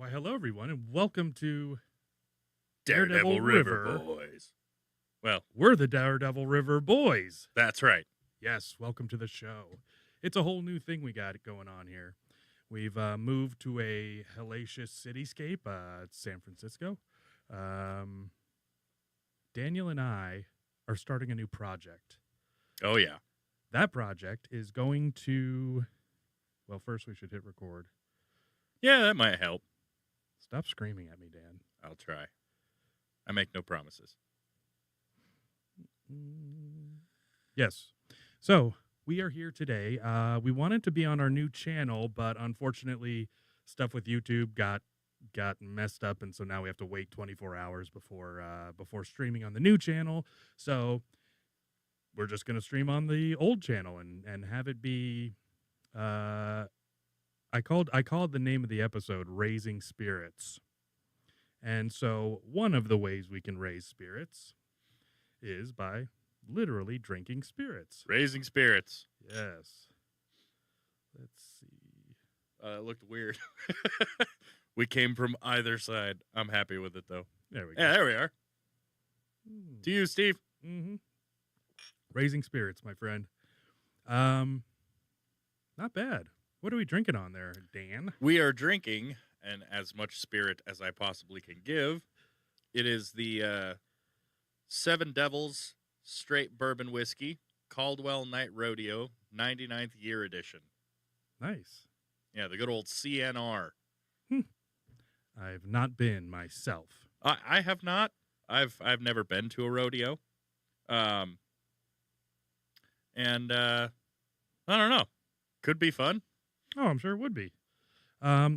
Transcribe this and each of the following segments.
Why, hello, everyone, and welcome to Daredevil River Boys. Well, We're the Daredevil River Boys. that's right. Yes, welcome to the show. It's a whole new thing we got going on here. We've moved to a hellacious cityscape. It's San Francisco. Daniel and I are starting a new project. Oh, yeah. That project is going to... Well, first we should hit record. Yeah, that might help. Stop screaming at me, Dan. I'll try. I make no promises. Yes. So we are here today. We wanted to be on our new channel, but unfortunately, stuff with YouTube got messed up, and so now we have to wait 24 hours before streaming on the new channel. So we're just going to stream on the old channel and have it be. I called the name of the episode "Raising Spirits," and so one of the ways we can raise spirits is by literally drinking spirits. Raising spirits. Yes. Let's see. It looked weird. We came from either side. I'm happy with it, though. There we go. Yeah, there we are. To you, Steve. Mm-hmm. Raising spirits, my friend. Not bad. What are we drinking on there, Dan? We are drinking, and as much spirit as I possibly can give, it is the Seven Devils Straight Bourbon Whiskey, Caldwell Night Rodeo, 99th Year Edition. Nice. Yeah, the good old CNR. I've not been myself. I have not. I've never been to a rodeo. And I don't know. Could be fun. Oh, I'm sure it would be.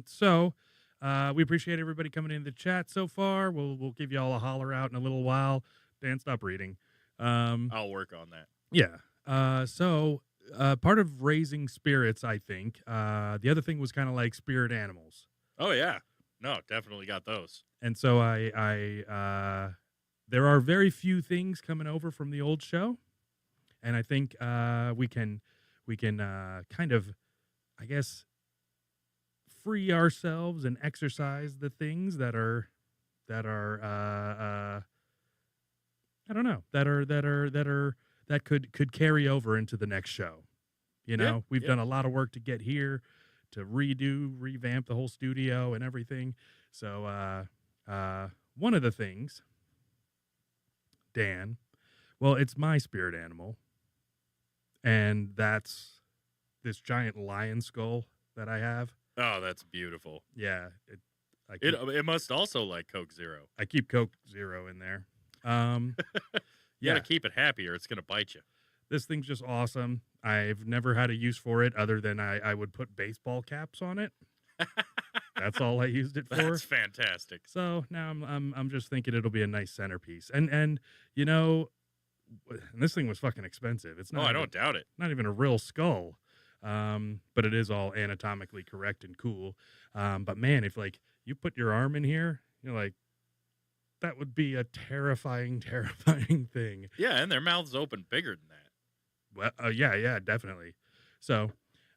So we appreciate everybody coming in the chat so far. We'll give you all a holler out in a little while. Dan, stop reading. I'll work on that. Yeah. So part of raising spirits, I think, the other thing was kind of like spirit animals. Oh, yeah. No, definitely got those. And so there are very few things coming over from the old show. And I think we can kind of, I guess, free ourselves and exercise the things that are I don't know, that could carry over into the next show. You know, we've done a lot of work to get here, to revamp the whole studio and everything. So one of the things, Dan, well, it's my spirit animal, and that's this giant lion skull that I have. Oh, that's beautiful. Yeah. It must also like Coke Zero. I keep Coke Zero in there. You gotta keep it happy or it's gonna bite you. This thing's just awesome. I've never had a use for it other than I would put baseball caps on it. That's all I used it for. That's fantastic. So now I'm just thinking it'll be a nice centerpiece. And you know, and this thing was fucking expensive. It's not. I don't doubt it. Not even a real skull. But it is all anatomically correct and cool. But man, if like you put your arm in here, you're like, that would be a terrifying thing. Yeah, and their mouths open bigger than that. Well, yeah, definitely. So,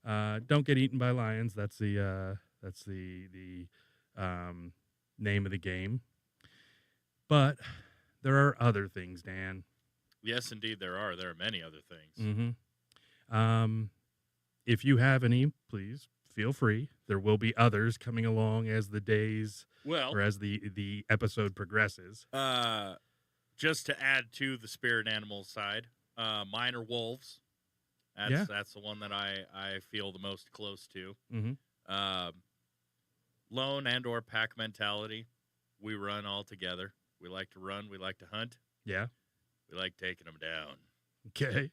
don't get eaten by lions. That's the name of the game. But there are other things, Dan. Yes, indeed, there are. There are many other things. Mm-hmm. If you have any, please feel free. There will be others coming along as the days, or as the episode progresses. Just to add to the spirit animal side, mine are wolves. That's the one that I feel the most close to. Mm-hmm. Lone and or pack mentality. We run all together. We like to run. We like to hunt. Yeah. We like taking them down. Okay.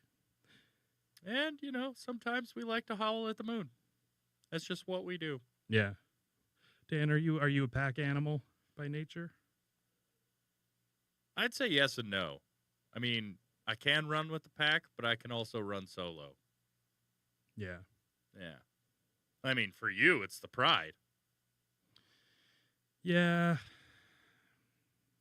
And, you know, sometimes we like to howl at the moon. That's just what we do. Yeah. Dan, are you a pack animal by nature? I'd say yes and no. I mean, I can run with the pack, but I can also run solo. Yeah. Yeah. I mean, for you, it's the pride. Yeah.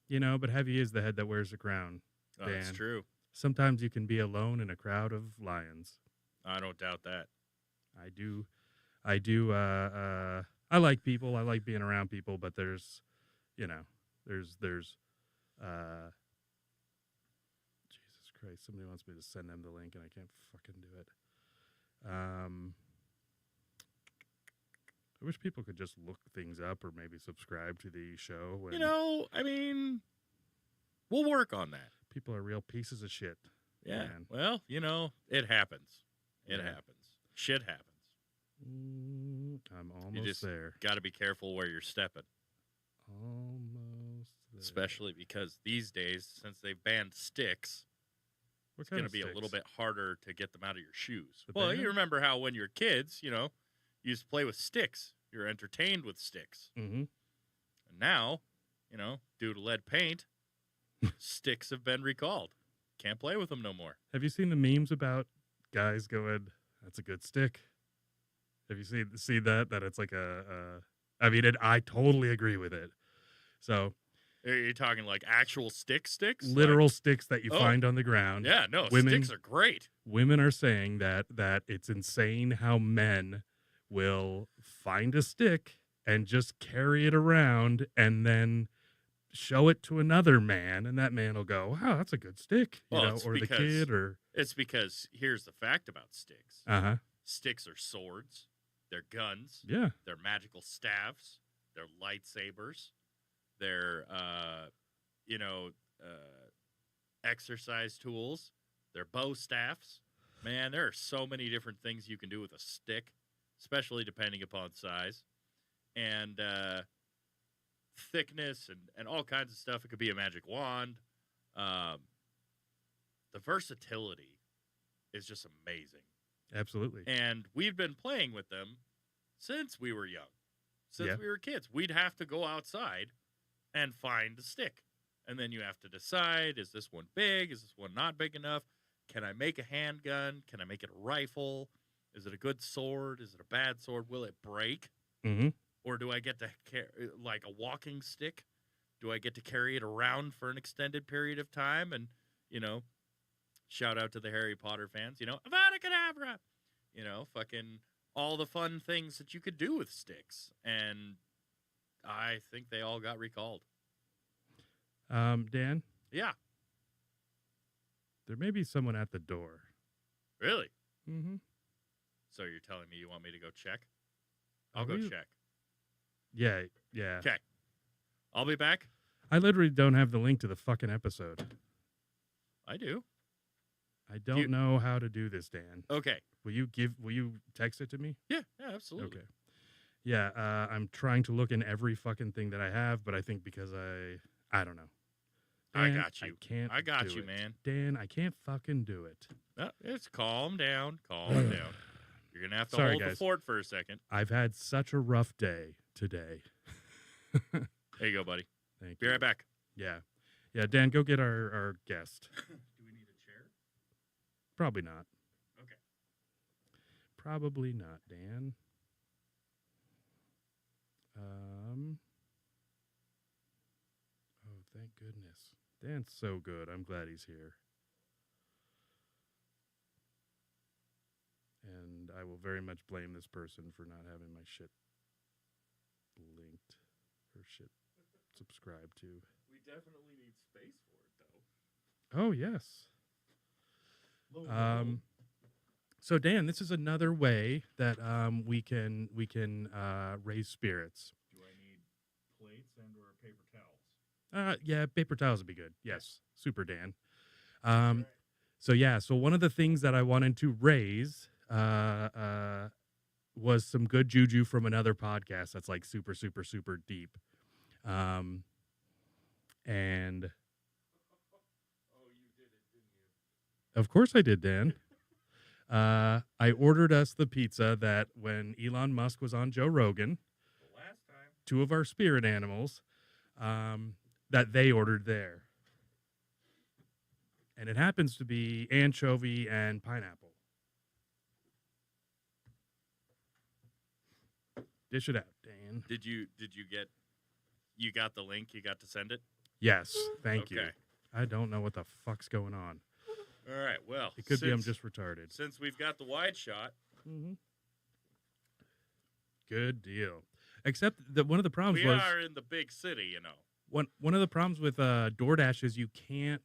You know, but heavy is the head that wears the crown. Oh, that's true. Sometimes you can be alone in a crowd of lions. I don't doubt that. I do I like people. I like being around people, but there's, there's, uh, Jesus Christ, somebody wants me to send them the link and I can't fucking do it. I wish people could just look things up or maybe subscribe to the show. When I mean, we'll work on that. people are real pieces of shit. Yeah. Man. Well, it happens. It Yeah. happens. Shit happens. I'm You almost just there. got to be careful where you're stepping, Almost there. especially because these days, since they've banned sticks, What it's kind going to of be a sticks? little bit harder to get them out of your shoes. The Well, band? you remember how when you're kids, you used to play with sticks. You're entertained with sticks. Mm-hmm. And now, due to lead paint, sticks have been recalled. Can't play with them no more. Have you seen the memes about guys going, "That's a good stick"? Have you seen that? That it's like I mean, I totally agree with it. So Are you talking like actual sticks? literal sticks that you Oh. find on the ground. Yeah, no, Women- sticks are great. Women are saying that it's insane how men will find a stick and just carry it around and then show it to another man, and that man will go, "Wow, that's a good stick," Well, it's or the because- kid, or It's because here's the fact about sticks. Sticks are swords, they're guns, yeah, they're magical staffs, they're lightsabers, they're exercise tools, they're bow staffs. Man, there are so many different things you can do with a stick, especially depending upon size and thickness and all kinds of stuff. It could be a magic wand. The versatility is just amazing. absolutely. And we've been playing with them since we were young. Since Yeah. we were kids. We'd have to go outside and find a stick. And then you have to decide, is this one big? Is this one not big enough? Can I make a handgun? Can I make it a rifle? Is it a good sword? Is it a bad sword? Will it break? Mm-hmm. Or do I get to like a walking stick? Do I get to carry it around for an extended period of time? And, shout out to the Harry Potter fans, Avada Kedavra! Fucking all the fun things that you could do with sticks. And I think they all got recalled. Dan, Yeah, there may be someone at the door. really? Mm-hmm. So you're telling me you want me to go check? I'll Are go we- check. Yeah. Okay. I'll be back. I literally don't have the link to the fucking episode. I do. I don't know how to do this, Dan. Okay. Will you text it to me? Yeah, absolutely. Okay. Yeah, I'm trying to look in every fucking thing that I have, but I think because I don't know. I Dan, got you. I got do you, it. man. Dan, I can't fucking do it. No, it's calm down. Calm down. You're going to have to Sorry, hold the guys. fort for a second. I've had such a rough day today. There you go, buddy. Thank Be you. right back. Yeah. Yeah, Dan, go get our guest. Do we need a chair? Probably not. Okay. Probably not, Dan. Oh, thank goodness. Dan's so good. I'm glad he's here. And I will very much blame this person for not having my shit linked or shit subscribed to. We definitely need space for it, though. Oh, yes. So Dan, this is another way that we can raise spirits. Do I need plates and or paper towels? Yeah, paper towels would be good. Yes, super Dan. Right. So one of the things that I wanted to raise was some good juju from another podcast that's like super super super deep. And Oh, you did it, didn't you? of course I did, Dan. I ordered us the pizza that when Elon Musk was on Joe Rogan, The last time. two of our spirit animals, that they ordered there. And it happens to be anchovy and pineapple. Dish it out, Dan. Did you get? You got the link? You got to send it? Yes, thank you. Okay. I don't know what the fuck's going on. All right. Well, It could be I'm just retarded. since we've got the wide shot. Mm-hmm. Good deal. Except that one of the problems We was are in the big city, you know. one of the problems with DoorDash is you can't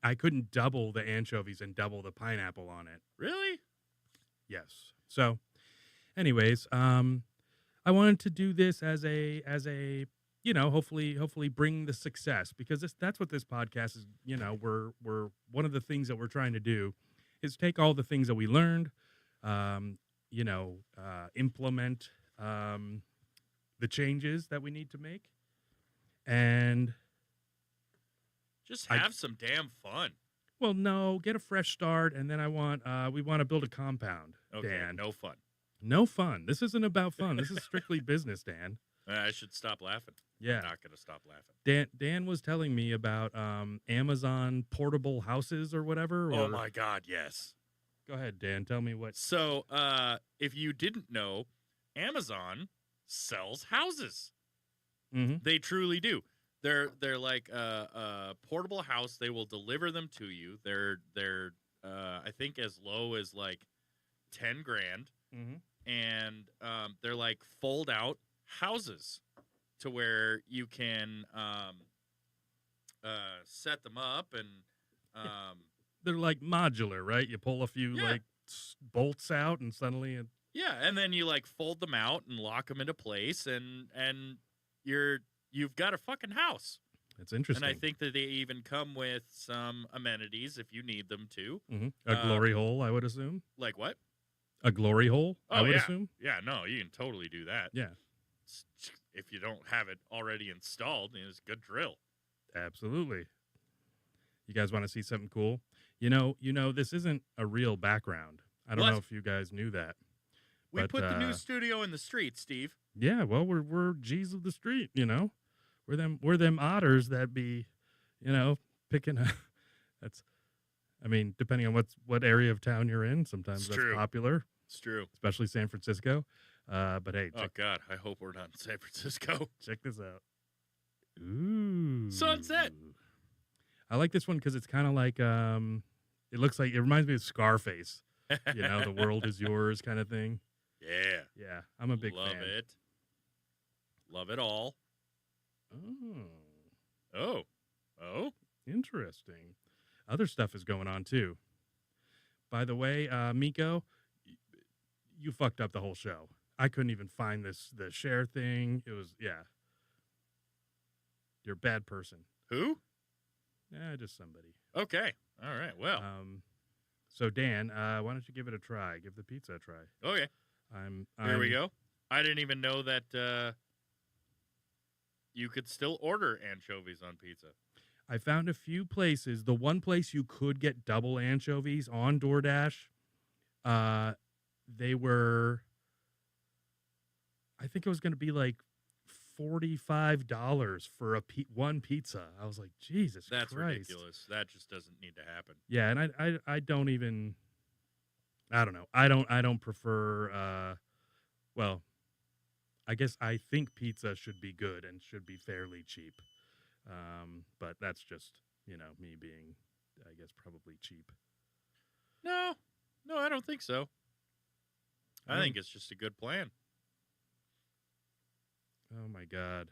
I couldn't double the anchovies and double the pineapple on it. Really? Yes. So, anyways, I wanted to do this as a hopefully bring the success, because that's what this podcast is. We're one of the things that we're trying to do is take all the things that we learned, um, implement the changes that we need to make, and Just I have some damn fun. well, no, get a fresh start, and then we want to build a compound. Okay, Dan, no fun. no fun. This isn't about fun. This is strictly business, Dan. I should stop laughing. Yeah. I'm not going to stop laughing. Dan was telling me about Amazon portable houses or whatever. Oh my God, yes. Go ahead, Dan. Tell me what. So, if you didn't know, Amazon sells houses. Mhm. They truly do. They're like a portable house. They will deliver them to you. They're I think as low as like 10 grand, Mhm. and they're like fold out houses to where you can set them up and They're like modular, right? You pull a few Yeah. bolts out, and suddenly it. yeah, and then you like fold them out and lock them into place, and you've got a fucking house. It's interesting. And I think that they even come with some amenities if you need them to. A glory hole, I would assume. Like what? A glory hole, I would yeah. assume. Yeah, no, you can totally do that. Yeah, If you don't have it already installed, it's a good drill. absolutely. You guys want to see something cool? You know, this isn't a real background. I don't What? know if you guys knew that. We But, put the new studio in the street, Steve. Yeah, well, we're G's of the street, We're them otters that be, picking a. That's, I mean, depending on what area of town you're in, sometimes It's that's true. popular, It's true. especially San Francisco. But hey, Oh God, I hope we're not in San Francisco. check this out. Ooh, Sunset. I like this one because it's kind of like it reminds me of Scarface. The world is yours kind of thing. Yeah. Yeah, I'm a big Love fan. it. Love it all. Oh, Oh. interesting. Other stuff is going on too. By the way, Miko, you fucked up the whole show. I couldn't even find the share thing. It was you're a bad person. Who? Just somebody. Okay. All right. Well. So Dan, why don't you give it a try? Give the pizza a try. Okay. Here we go. I didn't even know that you could still order anchovies on pizza. I found a few places. The one place you could get double anchovies on DoorDash, they were, I think it was going to be like $45 for one pizza. I was like, Jesus That's Christ. ridiculous. That just doesn't need to happen. Yeah, and I don't even, I don't know. I don't prefer. Well, I guess I think pizza should be good and should be fairly cheap. But that's just, me being, I guess, probably cheap. No, I don't think so. I think it's just a good plan. Oh my God.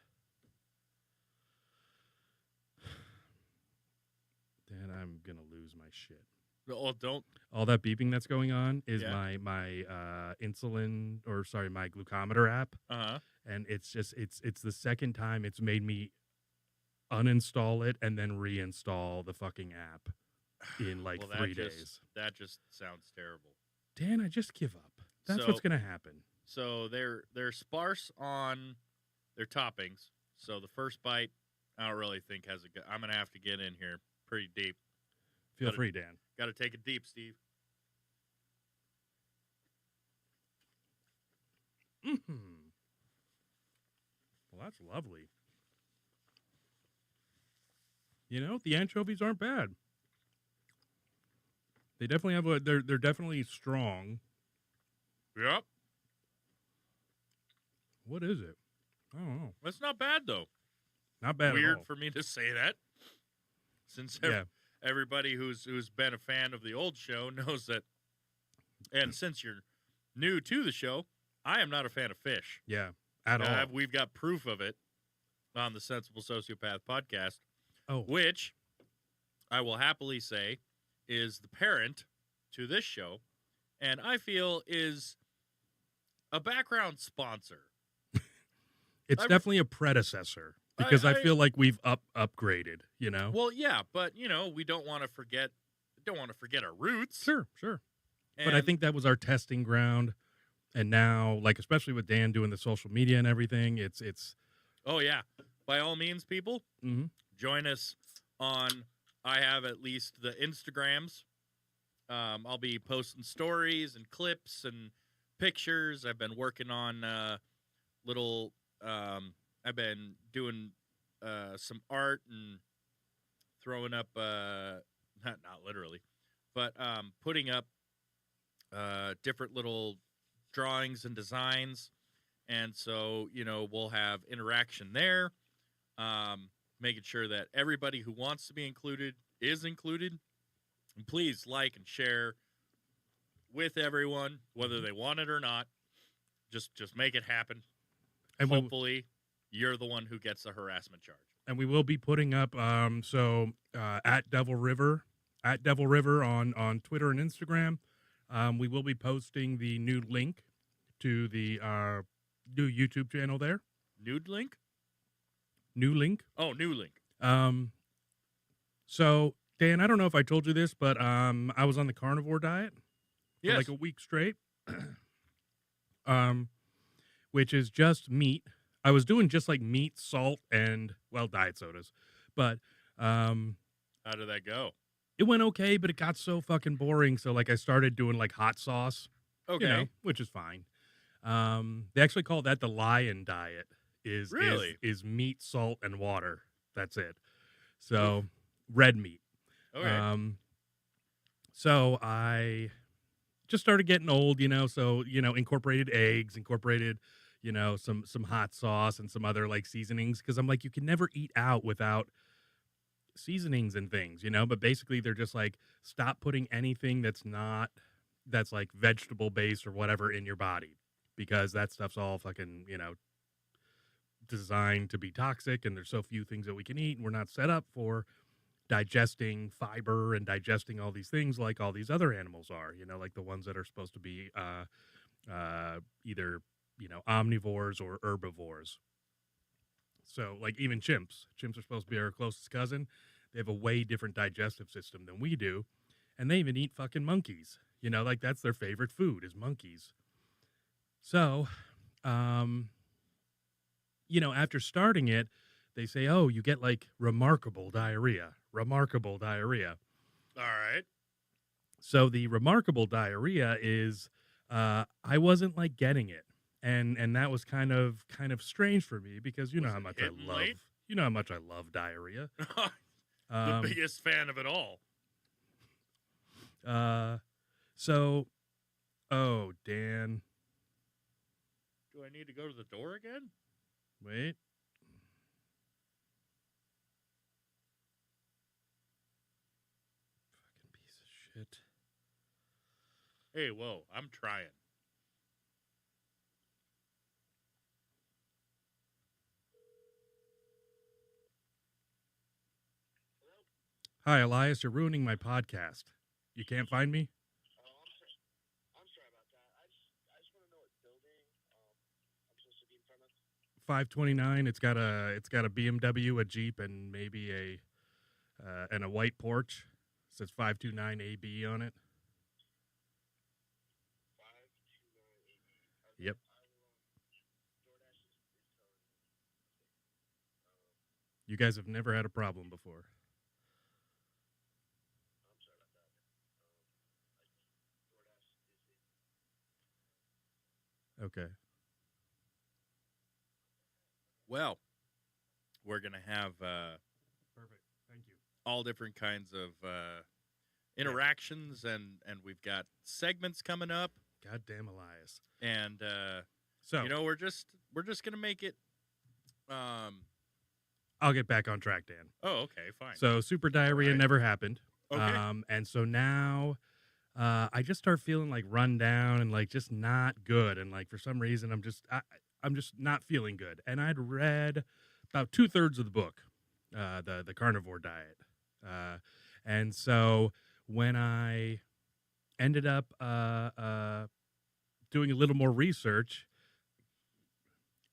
Dan, I'm going to lose my shit. Oh, don't. All that beeping that's going on is Yeah. my insulin, my glucometer app. Uh-huh. And it's the second time it's made me uninstall it and then reinstall the fucking app in like Well, 3 days. That just sounds terrible. Dan, I just give up. That's So- what's going to happen. So they're sparse on their toppings. So the first bite, I don't really think has a good. I'm gonna have to get in here pretty deep. Feel Gotta- free, Dan. Got to take it deep, Steve. Mm-hmm. Well, that's lovely. The anchovies aren't bad. They definitely have they're definitely strong. Yep. What is it? I don't know. That's not bad though. Not bad at Weird all. for me to say that, since Yeah. everybody who's been a fan of the old show knows that. And since you're new to the show, I am not a fan of fish. Yeah, at all. We've got proof of it on the Sensible Sociopath podcast, Oh, which I will happily say is the parent to this show, and I feel is a background sponsor. it's definitely a predecessor because I feel like we've upgraded. You know. Well, yeah, but we don't want to forget. Don't want to forget our roots. Sure. And But I think that was our testing ground, and now, like especially with Dan doing the social media and everything, it's. Oh yeah, by all means, people, join us on. I have at least the Instagrams. I'll be posting stories and clips and pictures. I've been working on little. I've been doing some art and throwing up. Not literally, but putting up different little drawings and designs, and so we'll have interaction there. Making sure that everybody who wants to be included is included. And please like and share with everyone, whether they want it or not. Just make it happen. And hopefully you're the one who gets a harassment charge. And we will be putting up at Devil River on Twitter and Instagram. We will be posting the new link to the new YouTube channel there. Nude link? New link. Oh, new link. So Dan, I don't know if I told you this, but I was on the carnivore diet for like a week straight. Which is just meat. I was doing just like meat, salt, and diet sodas. But how did that go? It went okay, but it got so fucking boring. So like I started doing like hot sauce. Okay. Which is fine. They actually call that the lion diet. Is meat, salt, and water. That's it. So red meat. Okay. So I just started getting old, so incorporated eggs, incorporated some hot sauce and some other like seasonings, because I'm like, you can never eat out without seasonings and things, but basically they're just like, stop putting anything that's like vegetable based or whatever in your body, because that stuff's all fucking designed to be toxic, and there's so few things that we can eat, and we're not set up for digesting fiber and digesting all these things like all these other animals are, like the ones that are supposed to be either omnivores or herbivores. So like even chimps are supposed to be our closest cousin. They have a way different digestive system than we do, and they even eat fucking monkeys, like that's their favorite food is monkeys. So after starting it, they say, oh, you get like remarkable diarrhea. All right. So the remarkable diarrhea is I wasn't like getting it. And that was kind of strange for me, because how much I love diarrhea. The biggest fan of it all. So Dan. Do I need to go to the door again? Wait. Fucking piece of shit. Hey, whoa, I'm trying. Hi, Elias. You're ruining my podcast. You can't find me? I'm sorry about that. I just want to know what building I'm supposed to be in front of. 529. It's got a BMW, a Jeep, and maybe a white porch. It says 529 AB on it. 529 AB. Yep. You guys have never had a problem before. I'm sorry about that. Okay. Well, we're going to have perfect. Thank you. All different kinds of interactions, and we've got segments coming up. Goddamn Elias. And so we're just going to make it I'll get back on track, Dan. Oh, okay, fine. So super diarrhea never happened. Okay. And so now I just start feeling like run down and like just not good. And like for some reason, I'm just not feeling good. And I'd read about 2/3 of the book, the carnivore diet. Uh, and so when I ended up doing a little more research,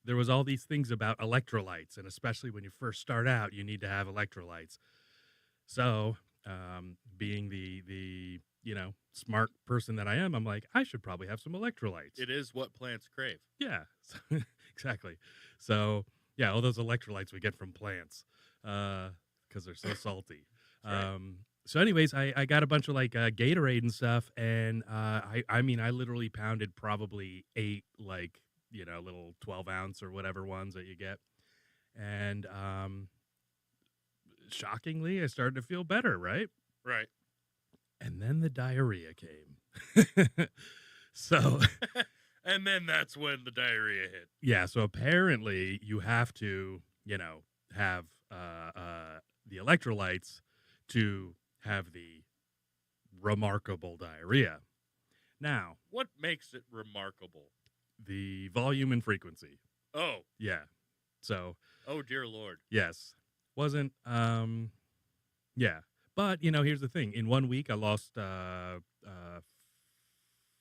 there was all these things about electrolytes, and especially when you first start out, you need to have electrolytes. So, being the smart person that I am, I'm like, I should probably have some electrolytes. It is what plants crave. Yeah, exactly. So, yeah, all those electrolytes we get from plants because they're so salty. That's right. So, anyways, I got a bunch of like Gatorade and stuff, and I mean, I literally pounded probably 8 like little 12-ounce or whatever ones that you get, and shockingly, I started to feel better, right? Right. And then the diarrhea came. So, And then that's when the diarrhea hit. yeah, so apparently you have to, have the electrolytes to have the remarkable diarrhea. Now, What makes it remarkable? the volume and frequency. Oh, Yeah. So, oh dear Lord. yes. Wasn't yeah. But, here's the thing. In 1 week I lost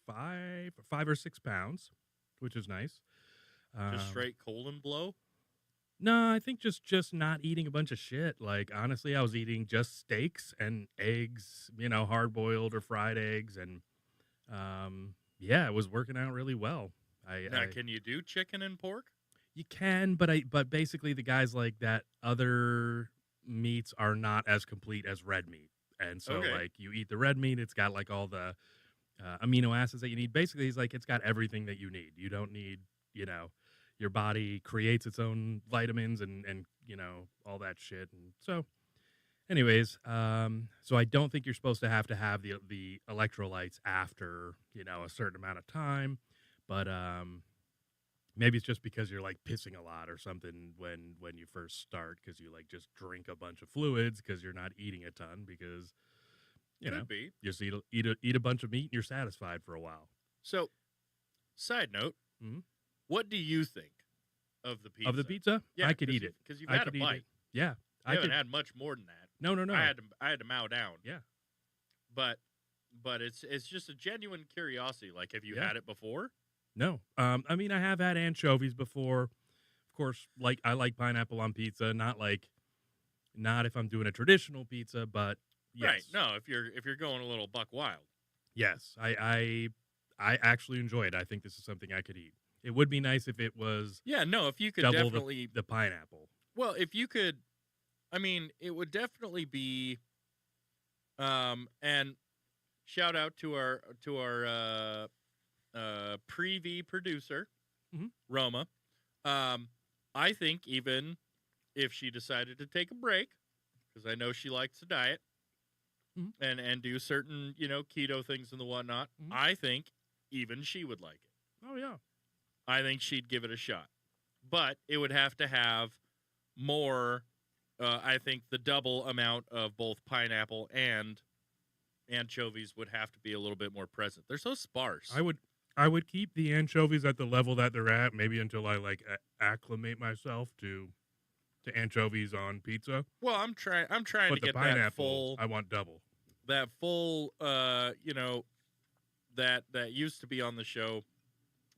5 or 6 pounds, which is nice. Just Um, straight colon blow? No, I think just not eating a bunch of shit. Like honestly, I was eating just steaks and eggs, hard boiled or fried eggs, and yeah, it was working out really well. Now, I can you do chicken and pork? You can, but basically the guys like that other meats are not as complete as red meat, and so Okay. like you eat the red meat, it's got like all the amino acids that you need. Basically, it's like it's got everything that you need. You don't need, you know, your body creates its own vitamins and all that shit. And so, anyways, so I don't think you're supposed to have the electrolytes after a certain amount of time, but maybe it's just because you're like pissing a lot or something when you first start because you like just drink a bunch of fluids because you're not eating a ton because Could be. you just eat a bunch of meat and you're satisfied for a while. So, side note, Mhm. what do you think of the pizza? Of the pizza, Yeah, I could eat it. because you've I had a could eat it. bite. Yeah, You I haven't could. had much more than that. No, no, no. I had to mow down. Yeah. But it's just a genuine curiosity. Like, have you Yeah. had it before? No. I mean, I have had anchovies before. Of course, like I like pineapple on pizza. Not if I'm doing a traditional pizza, but yes. Right. No, if you're going a little buck wild. Yes, I actually enjoy it. I think this is something I could eat. It would be nice if it was Yeah, no, if you could double definitely the pineapple. well, if you could I mean, it would definitely be and shout out to our preview producer, Mhm. Roma. I think even if she decided to take a break, because I know she likes to diet Mhm. and do certain, keto things and the whatnot, Mhm. I think even she would like it. Oh yeah. I think she'd give it a shot. But it would have to have more, I think the double amount of both pineapple and anchovies would have to be a little bit more present. They're so sparse. I would keep the anchovies at the level that they're at, maybe until I like acclimate myself to anchovies on pizza. Well, I'm trying But to the get pineapple, I want double. that that used to be on the show,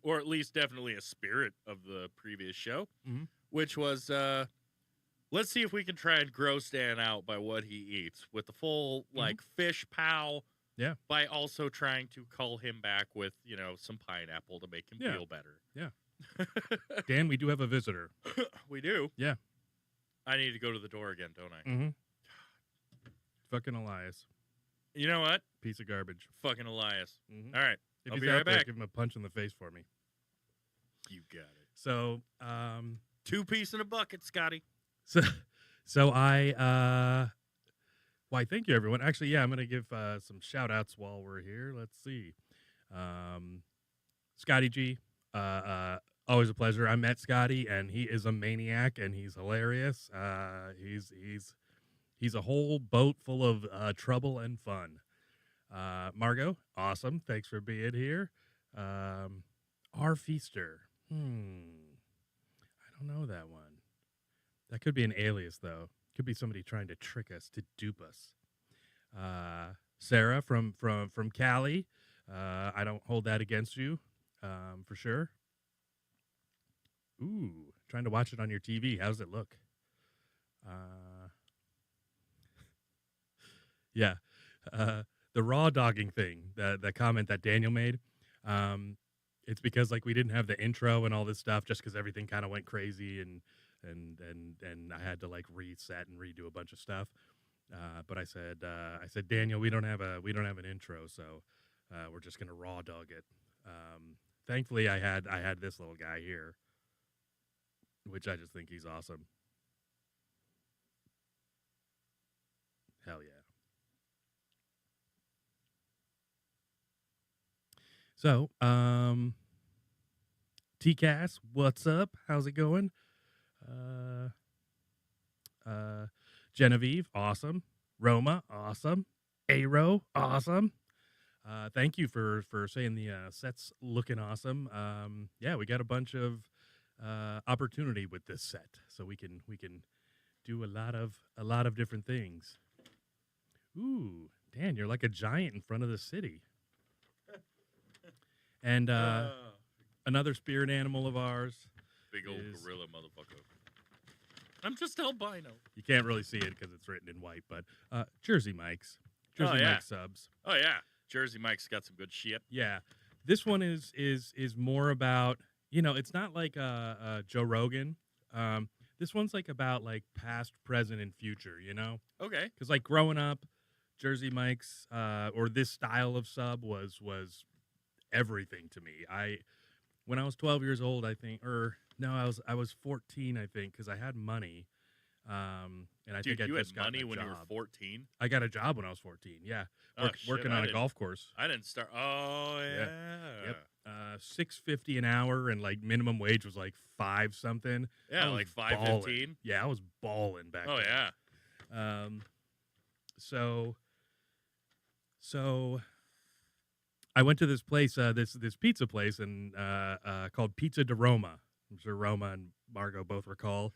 or at least definitely a spirit of the previous show, Mhm. which was let's see if we can try and gross Dan out by what he eats with the full like fish pow. Yeah. By also trying to cull him back with, some pineapple to make him Yeah. feel better. Yeah. Dan, we do have a visitor. We do. Yeah. I need to go to the door again, don't I? Mm-hmm. Fucking Elias. You know what? Piece of garbage. Fucking Elias. Mhm. All right. If I'll he's be out right there, back. give him a punch in the face for me. You got it. So, 2-piece in a bucket, Scotty. so I why thank you everyone. Actually, yeah, I'm gonna give some shout outs while we're here. Let's see. Scotty G. Always a pleasure. I met Scotty and he is a maniac and he's hilarious. He's a whole boat full of trouble and fun. Margot, awesome. Thanks for being here. R Feaster. I don't know that one. That could be an alias, though. Could be somebody trying to trick us, to dupe us. Sarah from Cali. I don't hold that against you, for sure. Ooh, trying to watch it on your TV. How does it look? Yeah. The raw dogging thing, the comment that Daniel made, it's because like we didn't have the intro and all this stuff, just because everything kind of went crazy and I had to like reset and redo a bunch of stuff. But I said Daniel, we don't have an intro, so we're just gonna raw dog it. Thankfully, I had this little guy here, which I just think he's awesome. Hell yeah. So, TCAS, what's up? How's it going? Genevieve, awesome. Roma, awesome. Aero, awesome. Thank you for saying the set's looking awesome. Yeah, we got a bunch of opportunity with this set, so we can do a lot of different things. Ooh, Dan, you're like a giant in front of the city. And another spirit animal of ours. Big old gorilla motherfucker. I'm just albino. You can't really see it because it's written in white, but Jersey Mike's. Jersey Mike subs. Oh, yeah. Jersey Mike's got some good shit. Yeah. This one is more about, it's not like Joe Rogan. This one's like about like past, present, and future, Okay. Because like growing up, Jersey Mike's or this style of sub was everything to me. When I was 12 years old, I think, or no, I was 14, I think, because I had money. And I Dude, think you I had just got money a when you job. were 14? I got a job when I was 14. Yeah, working on a golf course. I didn't start. Oh yeah. Yep. $6.50 an hour, and like minimum wage was like $5 something. Yeah, like $5.15. Yeah, I was balling back then. Oh yeah. So I went to this place, this pizza place, and called Pizza de Roma. I'm sure Roma and Margot both recall.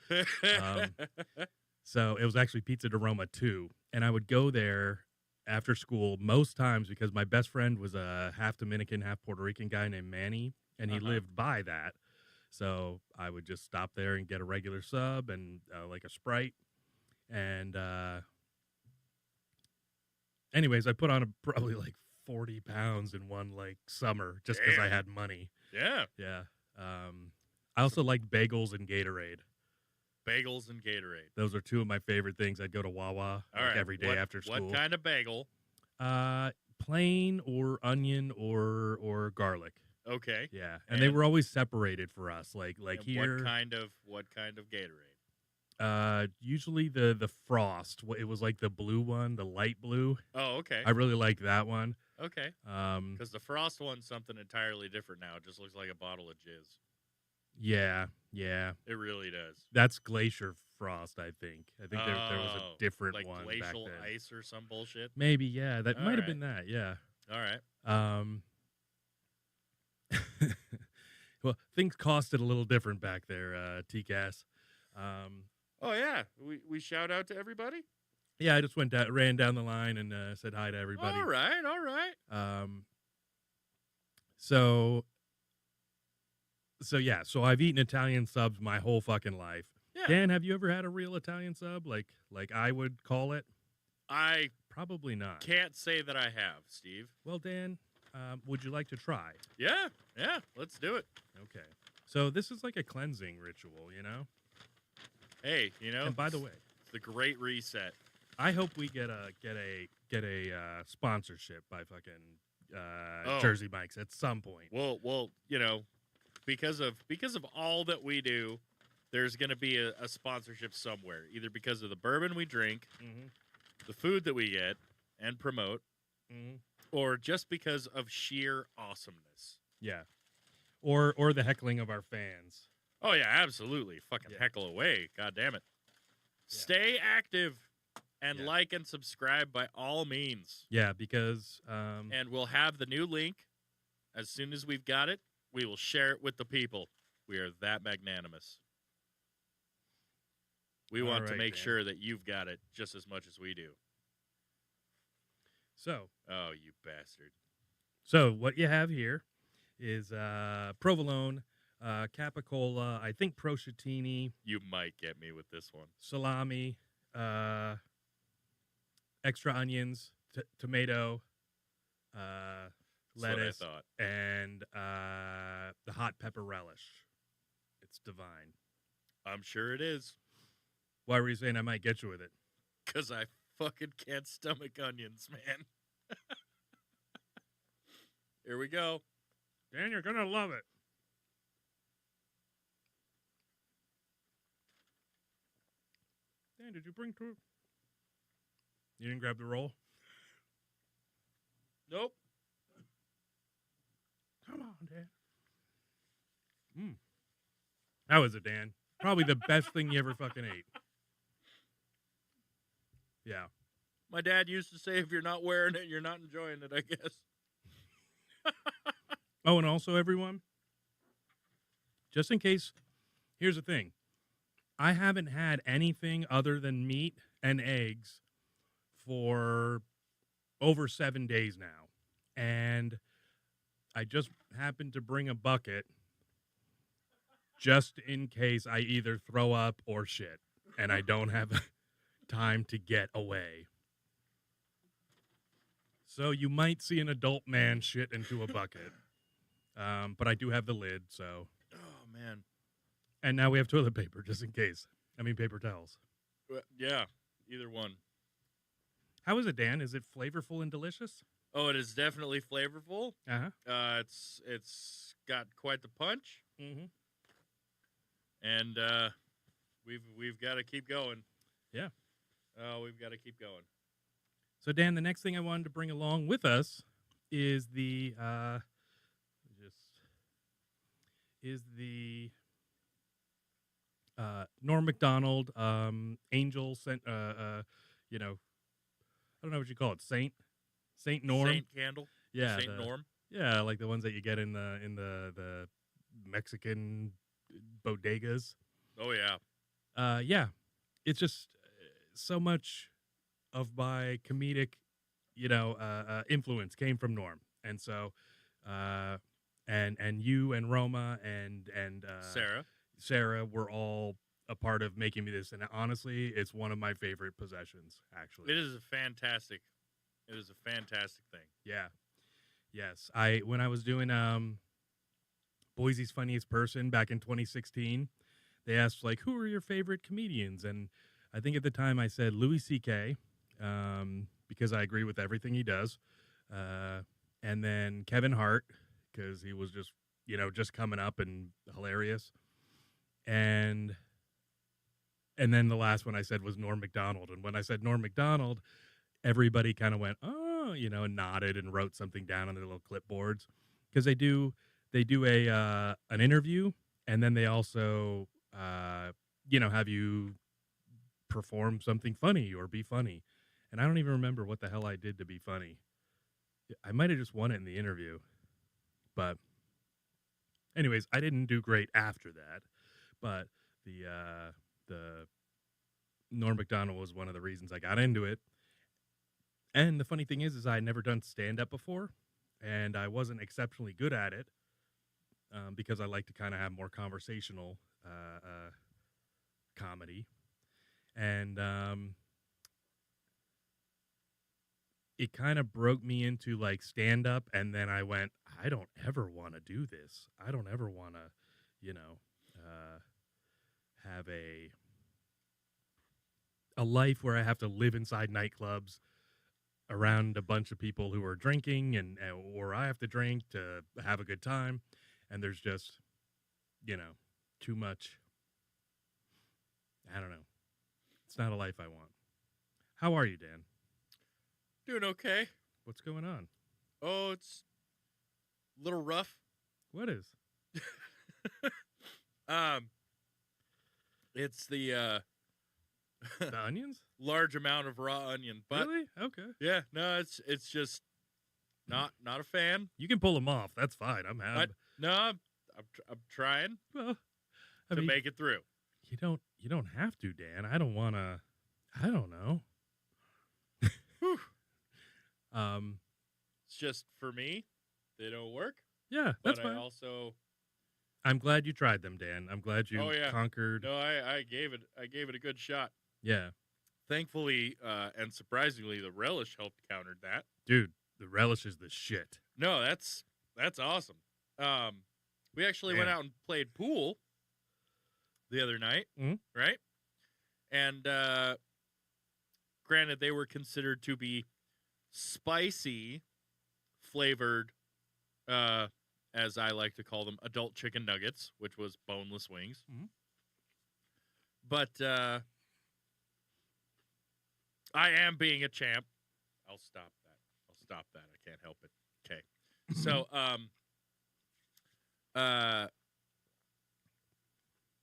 So it was actually Pizza de Roma 2, and I would go there after school most times because my best friend was a half Dominican, half Puerto Rican guy named Manny, and he lived by that. So I would just stop there and get a regular sub and like a Sprite. And anyways, I put on probably like 40 pounds in one like summer just because I had money. Yeah. Yeah. I also liked bagels and Gatorade. Bagels and Gatorade. Those are two of my favorite things. I'd go to Wawa every day after school. What kind of bagel? Plain or onion or garlic. Okay. Yeah, and they were always separated for us. Like here. What kind of Gatorade? Usually the Frost. It was like the blue one, the light blue. Oh, okay. I really like that one. Okay. Because the Frost one's something entirely different now. It just looks like a bottle of jizz. Yeah. It really does. That's Glacier Frost, I think. I think there was a different like one glacial back then. ice or some bullshit. Maybe, yeah. That might have been that, yeah. All right. Well, things costed a little different back there, TCAS. Oh yeah, we shout out to everybody. Yeah, I just ran down the line and said hi to everybody. All right. So yeah, so I've eaten Italian subs my whole fucking life. Yeah. Dan, have you ever had a real Italian sub, like I would call it? I probably not. Can't say that I have, Steve. Well, Dan, would you like to try? Yeah, let's do it. Okay. So this is like a cleansing ritual, Hey, And by the way, it's the Great Reset. I hope we get a sponsorship by fucking Jersey Mike's at some point. Well, because of all that we do, there's going to be a sponsorship somewhere, either because of the bourbon we drink, the food that we get and promote, or just because of sheer awesomeness. Yeah. Or the heckling of our fans. Oh, yeah, absolutely. Fucking heckle away. God damn it. Yeah. Stay active. And Yeah. like and subscribe by all means. Yeah, because And we'll have the new link as soon as we've got it. We will share it with the people. We are that magnanimous. We All want to right, make Dan. sure that you've got it just as much as we do. so Oh, you bastard. what you have here is provolone, capicola, I think prosciutini, You might get me with this one. salami, extra onions, tomato, That's what I lettuce, thought. and the hot pepper relish. It's divine. I'm sure it is. Why were you saying I might get you with it? Because I fucking can't stomach onions, man. Here we go. Dan, you're gonna love it. Dan, did you bring two? You didn't grab the roll? Nope. Come on, Dan. How is it, Dan? Probably the best thing you ever fucking ate. Yeah. My dad used to say if you're not wearing it, you're not enjoying it, I guess. Oh, and also, everyone, just in case, here's the thing. I haven't had anything other than meat and eggs for over 7 days now. And I just happened to bring a bucket just in case I either throw up or shit. And I don't have time to get away. So you might see an adult man shit into a bucket. But I do have the lid, so. Oh, man. And now we have toilet paper, just in case. I mean, paper towels. Well, yeah, either one. How is it, Dan? Is it flavorful and delicious? Oh, it is definitely flavorful. Uh-huh. It's got quite the punch, Mm-hmm. and we've got to keep going. Yeah. Oh, we've got to keep going. So, Dan, the next thing I wanted to bring along with us is the Norm Macdonald angel sent you know, I don't know what you call it, Saint Norm. Saint Candle. Yeah, Saint Norm. Yeah, like the ones that you get in the Mexican bodegas. Oh yeah. Yeah, it's just so much of my comedic, influence came from Norm, and so, and you and Roma and Sarah were all a part of making me this, and honestly, it's one of my favorite possessions. Actually, It is a fantastic thing. yeah, yes. When I was doing Boise's Funniest Person back in 2016, they asked like, who are your favorite comedians, and I think at the time I said Louis C.K. Because I agree with everything he does, and then Kevin Hart because he was just coming up and hilarious, and then the last one I said was Norm Macdonald, and when I said Norm Macdonald, everybody kind of went oh, and nodded and wrote something down on their little clipboards because they do a an interview and then they also have you perform something funny or be funny. And I don't even remember what the hell I did to be funny. I might have just won it in the interview. But anyways, I didn't do great after that. But the Norm Macdonald was one of the reasons I got into it. And the funny thing is I had never done stand-up before. And I wasn't exceptionally good at it because I like to kind of have more conversational comedy. And it kind of broke me into like stand up, and then I went, I don't ever want to do this. I don't ever want to, have a life where I have to live inside nightclubs around a bunch of people who are drinking or I have to drink to have a good time, and there's just, too much. I don't know. It's not a life I want. How are you, Dan? Doing okay. What's going on? Oh, it's a little rough. What is? It's the The onions? Large amount of raw onion. But Really? Okay. yeah, no, it's just not a fan. You can pull them off. That's fine. I'm happy. No, I'm trying Well, I to mean, make it through. you don't have to, Dan. I don't want to. I don't know. Whew. Um. It's just for me, they don't work. Yeah, that's But fine. I also I'm glad you tried them, Dan. I'm glad you Oh, yeah. conquered. no, I gave it a good shot. Yeah, Thankfully, and surprisingly, the relish helped counter that. dude, the relish is the shit. No, that's awesome. We actually went Man. out and played pool the other night, Mhm. right? And granted, they were considered to be spicy flavored, as I like to call them, adult chicken nuggets, which was boneless wings. Mhm. But I am being a champ. I'll stop that. I can't help it. Okay. So,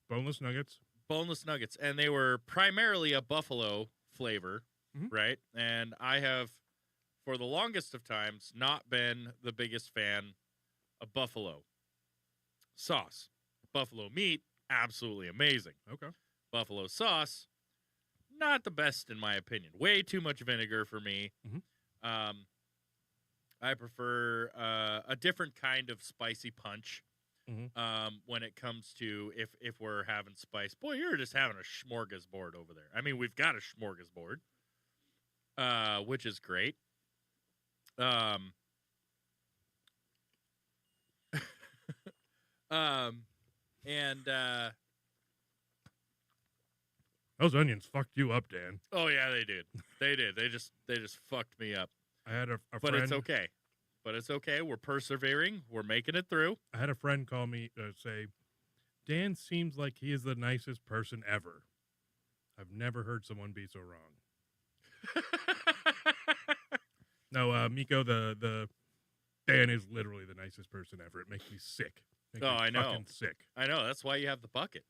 Boneless nuggets. boneless nuggets, and they were primarily a buffalo flavor, Mhm. right? And I have, for the longest of times, not been the biggest fan of buffalo sauce. Buffalo meat, absolutely amazing. Okay. Buffalo sauce, not the best in my opinion. Way too much vinegar for me. Mhm. I prefer a different kind of spicy punch. Mhm. When it comes to if we're having spice, boy, you're just having a smorgasbord over there. I mean, we've got a smorgasbord, which is great. And Those onions fucked you up, Dan. oh yeah, they did. They did. They just fucked me up. I had a But friend. it's okay. But it's okay. We're persevering. We're making it through. I had a friend call me say, Dan seems like he is the nicest person ever. I've never heard someone be so wrong. No, Miko, the Dan is literally the nicest person ever. It makes me sick. Makes Oh, me I know. fucking sick. I know. That's why you have the bucket.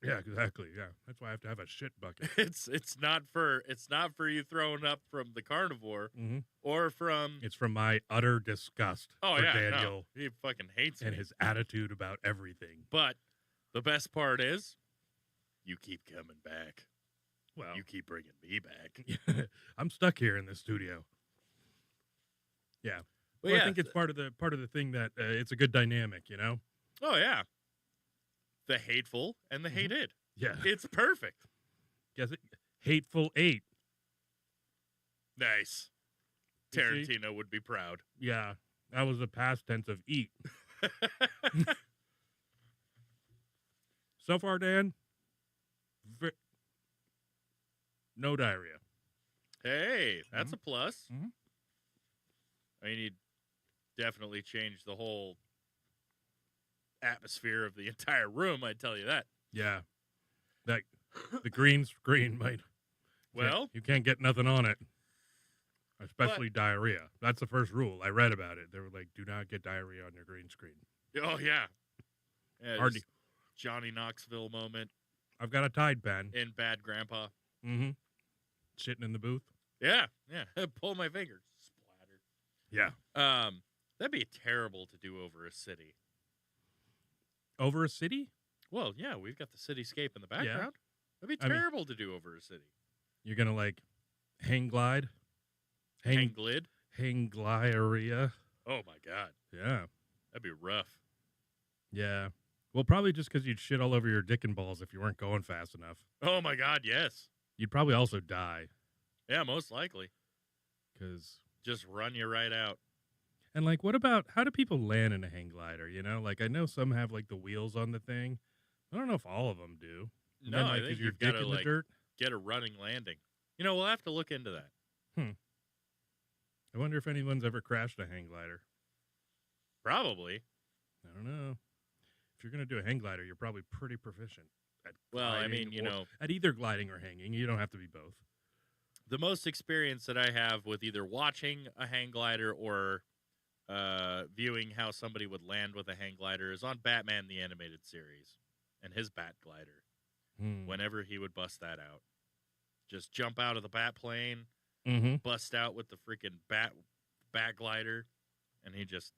Yeah, exactly. Yeah, that's why I have to have a shit bucket. It's not for you throwing up from the carnivore Mm-hmm. or from It's from my utter disgust oh for yeah, Daniel no, he fucking hates and me. his attitude about everything. But the best part is, you keep coming back. Well, You keep bringing me back. I'm stuck here in this studio. Yeah, But well, yeah, I think it's part of the thing that it's a good dynamic, you know. oh yeah, the hateful and the Mhm. hated. Yeah, It's perfect. guess it. Hateful Eight. Nice. You see? Tarantino would be proud. Yeah, that was the past tense of eat. So far, Dan, no diarrhea. Hey, that's a plus. Mhm. I mean, you definitely changed the whole atmosphere of the entire room. I tell you that. Yeah, that the green screen might. Well, you can't get nothing on it, especially diarrhea. That's the first rule. I read about it. They were like, "Do not get diarrhea on your green screen." oh yeah, yeah. Hard just Johnny Knoxville moment I've got a Tide pen. in Bad Grandpa. Mm-hmm. Sitting in the booth. Yeah, yeah. Pull my finger, splatter. Yeah. That'd be terrible to do over a city. Over a city? Well, yeah, we've got the cityscape in the Yeah. background. That'd be I mean- terrible to do over a city. You're gonna like hang glide? Hang glid. Hang gliarrhea. Oh my god, Yeah. that'd be rough. Yeah. Well, probably just because you'd shit all over your dick and balls if you weren't going fast enough. Oh my god, yes. You'd probably also die. Yeah, most likely. Because, Just run you right out. and like, what about, how do people land in a hang glider? You know, like, I know some have like the wheels on the thing. I don't know if all of them do. And No, then, I like, think is your you've dick got to in the like dirt? get a running landing. You know, we'll have to look into that. I wonder if anyone's ever crashed a hang glider. Probably. I don't know. If you're going to do a hang glider, you're probably pretty proficient at Well, I gliding mean, you or- know, at either gliding or hanging. You don't have to be both. the most experience that I have with either watching a hang glider or viewing how somebody would land with a hang glider is on Batman the Animated Series and his bat glider. Hmm. Whenever he would bust that out, just jump out of the bat plane, Mm-hmm. bust out with the freaking bat glider, and he just,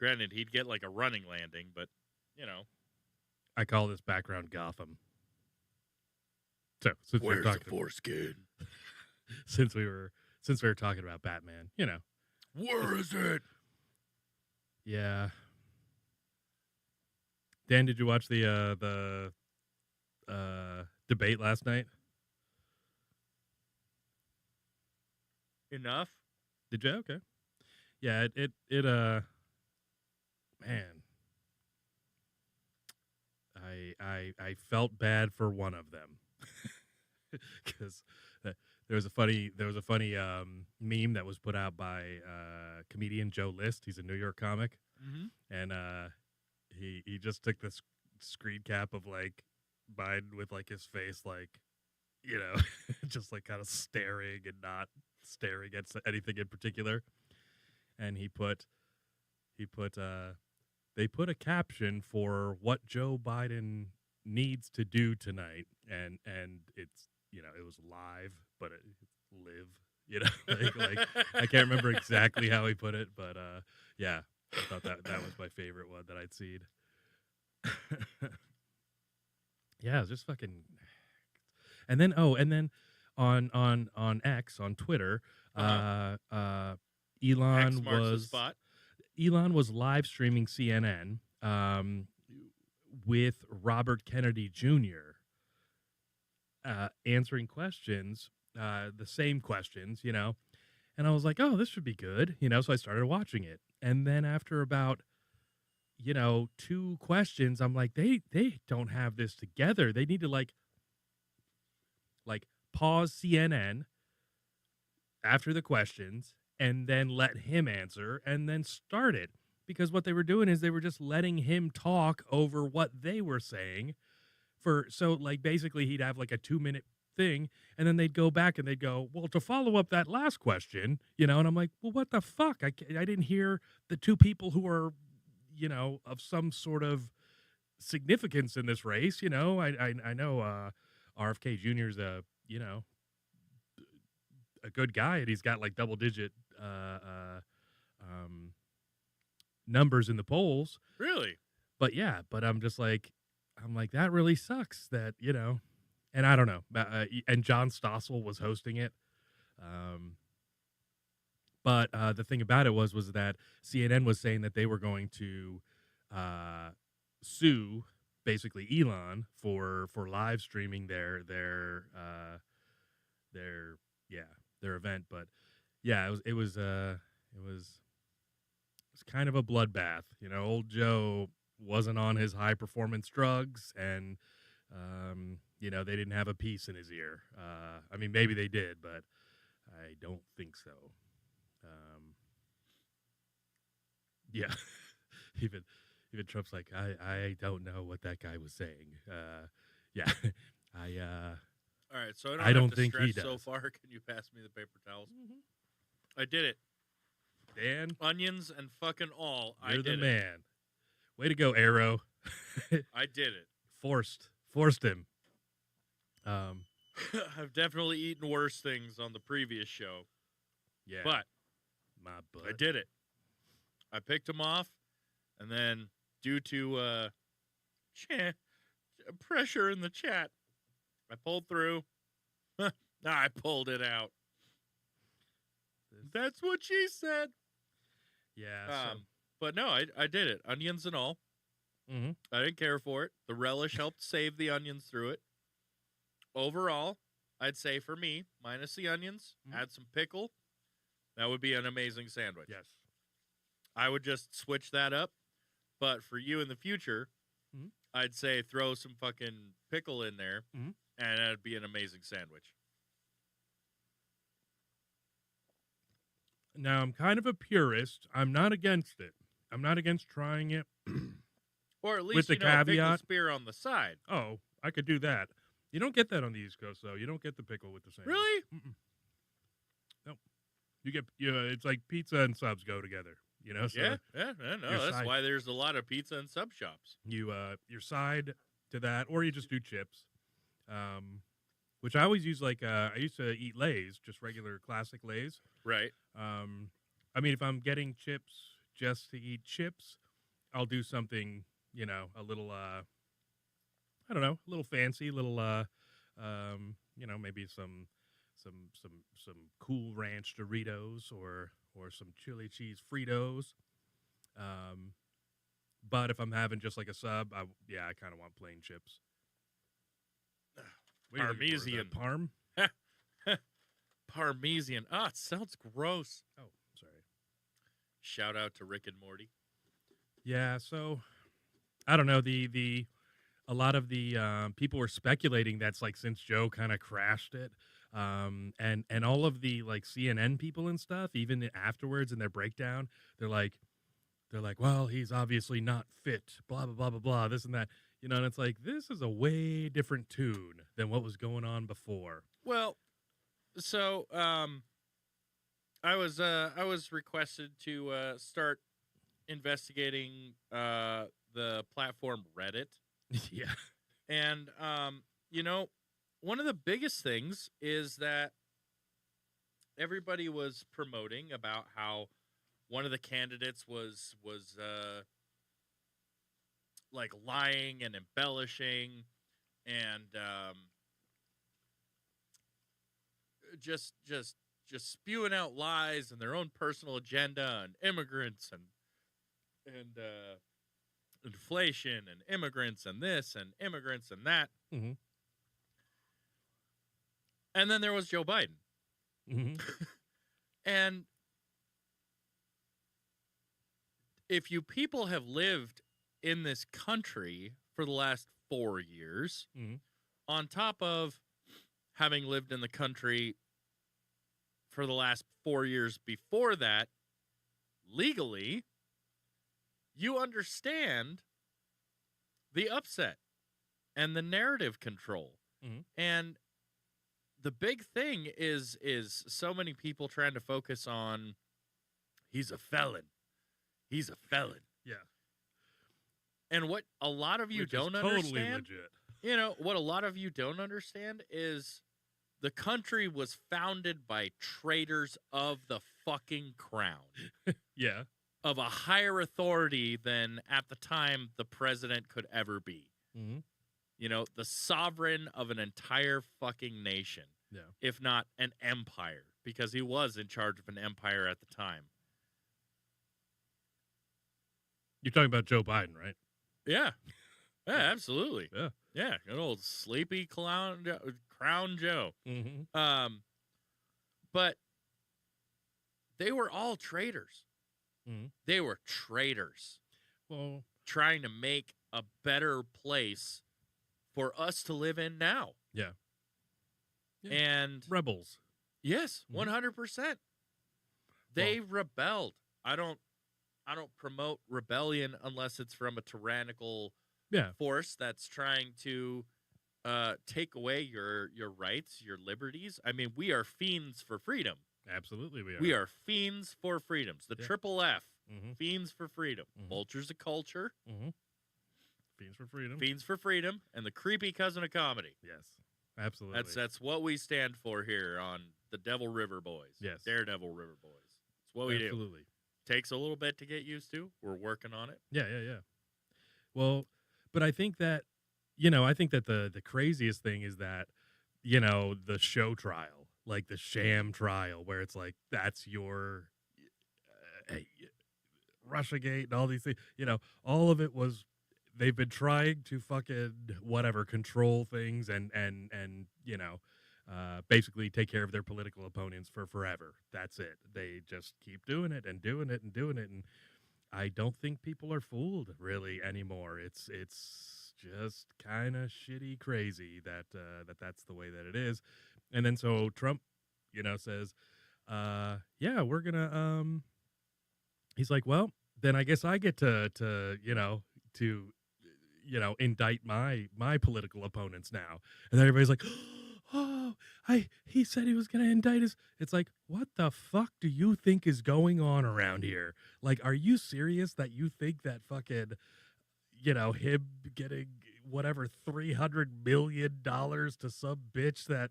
granted, he'd get like a running landing, but you know, I call this background Gotham. So since we're talking, foreskin? since we were talking about Batman, you know, Where is it? yeah. Dan, did you watch the debate last night? Enough. Did you? Okay. Yeah, it man. I felt bad for one of them because there was a funny meme that was put out by comedian Joe List. He's a New York comic, and he just took this screen cap of like Biden with like his face like, you know, just like kind of staring and not staring at anything in particular, and they put a caption for what Joe Biden needs to do tonight, and it's, you know, it was live, but it's live, you know, like I can't remember exactly how he put it, but yeah, I thought that was my favorite one that I'd seen. Yeah, it was just fucking, and then on X, on Twitter, X Elon marks the was spot. Elon was live streaming CNN with Robert Kennedy Jr. Answering questions, the same questions, you know. And I was like, oh, this should be good, you know. So I started watching it, and then after about, you know, 2 questions, I'm like, they don't have this together. They need to like pause CNN after the questions and then let him answer and then start it, because what they were doing is they were just letting him talk over what they were saying so like basically he'd have like a 2-minute thing, and then they'd go back and they'd go, well, to follow up that last question, you know, and I'm like, well, what the fuck? I didn't hear the 2 people who are, you know, of some sort of significance in this race, you know. I know RFK Jr.'s you know, a good guy, and he's got like double-digit numbers in the polls. Really? But yeah, but I'm like, that really sucks that, you know, and I don't know. And John Stossel was hosting it. But the thing about it was that CNN was saying that they were going to sue basically Elon for live streaming their event. But yeah, it was kind of a bloodbath. You know, old Joe wasn't on his high performance drugs, and you know, they didn't have a piece in his ear. I mean, maybe they did, but I don't think so. Yeah, even Trump's like, I don't know what that guy was saying. Yeah, All right, so I don't have to think he stretch so does. far. Can you pass me the paper towels? I did it. Dan, Onions and fucking all. I you're did the it. man. Way to go, Arrow. I did it. Forced him. I've definitely eaten worse things on the previous show, Yeah, but my butt. I did it. I picked them off, and then due to pressure in the chat, I pulled through. I pulled it out. That's what she said. Yeah. But no, I did it. Onions and all. Mm-hmm. I didn't care for it. The relish helped save the onions through it. Overall, I'd say for me, minus the onions, add some pickle. That would be an amazing sandwich. Yes. I would just switch that up. But for you in the future, I'd say throw some fucking pickle in there, and that'd be an amazing sandwich. Now, I'm kind of a purist. I'm not against it. I'm not against trying it. Or at least, with the pickle caveat, spear on the side. Oh, I could do that. You don't get that on the East Coast, though. You don't get the pickle with the sandwich. Really? Nope. You get, it's like pizza and subs go together. You know, so Yeah, no, that's why there's a lot of pizza and sub shops. You your side to that, or you just do chips. which I always use like I used to eat Lay's, just regular classic Lay's. Right. I mean, if I'm getting chips just to eat chips, I'll do something, a little I don't know, a little fancy, little maybe some cool ranch Doritos or some chili cheese Fritos. Um, but if I'm having just like a sub, I kind of want plain chips. What are you looking for? Is that Parmesan. Parm? Parmesan. Ah, it sounds gross. Oh, sorry. Shout out to Rick and Morty. Yeah, so I don't know. The a lot of the people were speculating that's like since Joe kind of crashed it, and all of the like CNN people and stuff, even afterwards in their breakdown, they're like, well, he's obviously not fit, blah blah blah blah blah, this and that, and it's like this is a way different tune than what was going on before. Well, so I was requested to start investigating the platform Reddit. Yeah. And one of the biggest things is that everybody was promoting about how one of the candidates was like lying and embellishing and just spewing out lies and their own personal agenda and immigrants and inflation and immigrants and this and immigrants and that. Mm-hmm. And then there was Joe Biden. Mm-hmm. And if you people have lived in this country for the last 4 years, mm-hmm. on top of having lived in the country for the last 4 years before that, legally, you understand the upset and the narrative control. Mm-hmm. And the big thing is so many people trying to focus on he's a felon. He's a felon. Yeah. And what a lot of you Which don't is totally understand, legit. What a lot of you don't understand is the country was founded by traitors of the fucking crown. Yeah. Of a higher authority than at the time the president could ever be. Mm-hmm. The sovereign of an entire fucking nation. Yeah. If not an empire, because he was in charge of an empire at the time. You're talking about Joe Biden, right? Yeah. Yeah, absolutely. Yeah. Yeah, good old sleepy Crown Joe. Mm-hmm. But they were all traitors. Mm-hmm. They were traitors. Well, trying to make a better place for us to live in now. Yeah. And rebels. Yes, 100%. They rebelled. I don't promote rebellion unless it's from a tyrannical force that's trying to take away your rights, your liberties. I mean, we are fiends for freedom. Absolutely, we are. We are fiends for freedoms. The triple F, mm-hmm. fiends for freedom. Mm-hmm. Vultures of culture. Mm-hmm. Fiends for freedom. Fiends for freedom, and the creepy cousin of comedy. Yes, absolutely. That's what we stand for here on the Devil River Boys. Yes, Daredevil River Boys. It's what we do. Absolutely. Takes a little bit to get used to. We're working on it. Yeah. Well, but I think that the craziest thing is that the show trial, like the sham trial, where it's like that's your Russiagate and all these things. All of it was. They've been trying to fucking control things and basically take care of their political opponents for forever. That's it. They just keep doing it and doing it and doing it, and I don't think people are fooled really anymore. It's just kind of shitty crazy that's the way that it is. And then so Trump, says, yeah, we're gonna he's like, well, then I guess I get to indict my political opponents now. And then everybody's like, oh, he said he was going to indict us. It's like, what the fuck do you think is going on around here? Like, are you serious that you think that fucking, him getting whatever $300 million to some bitch that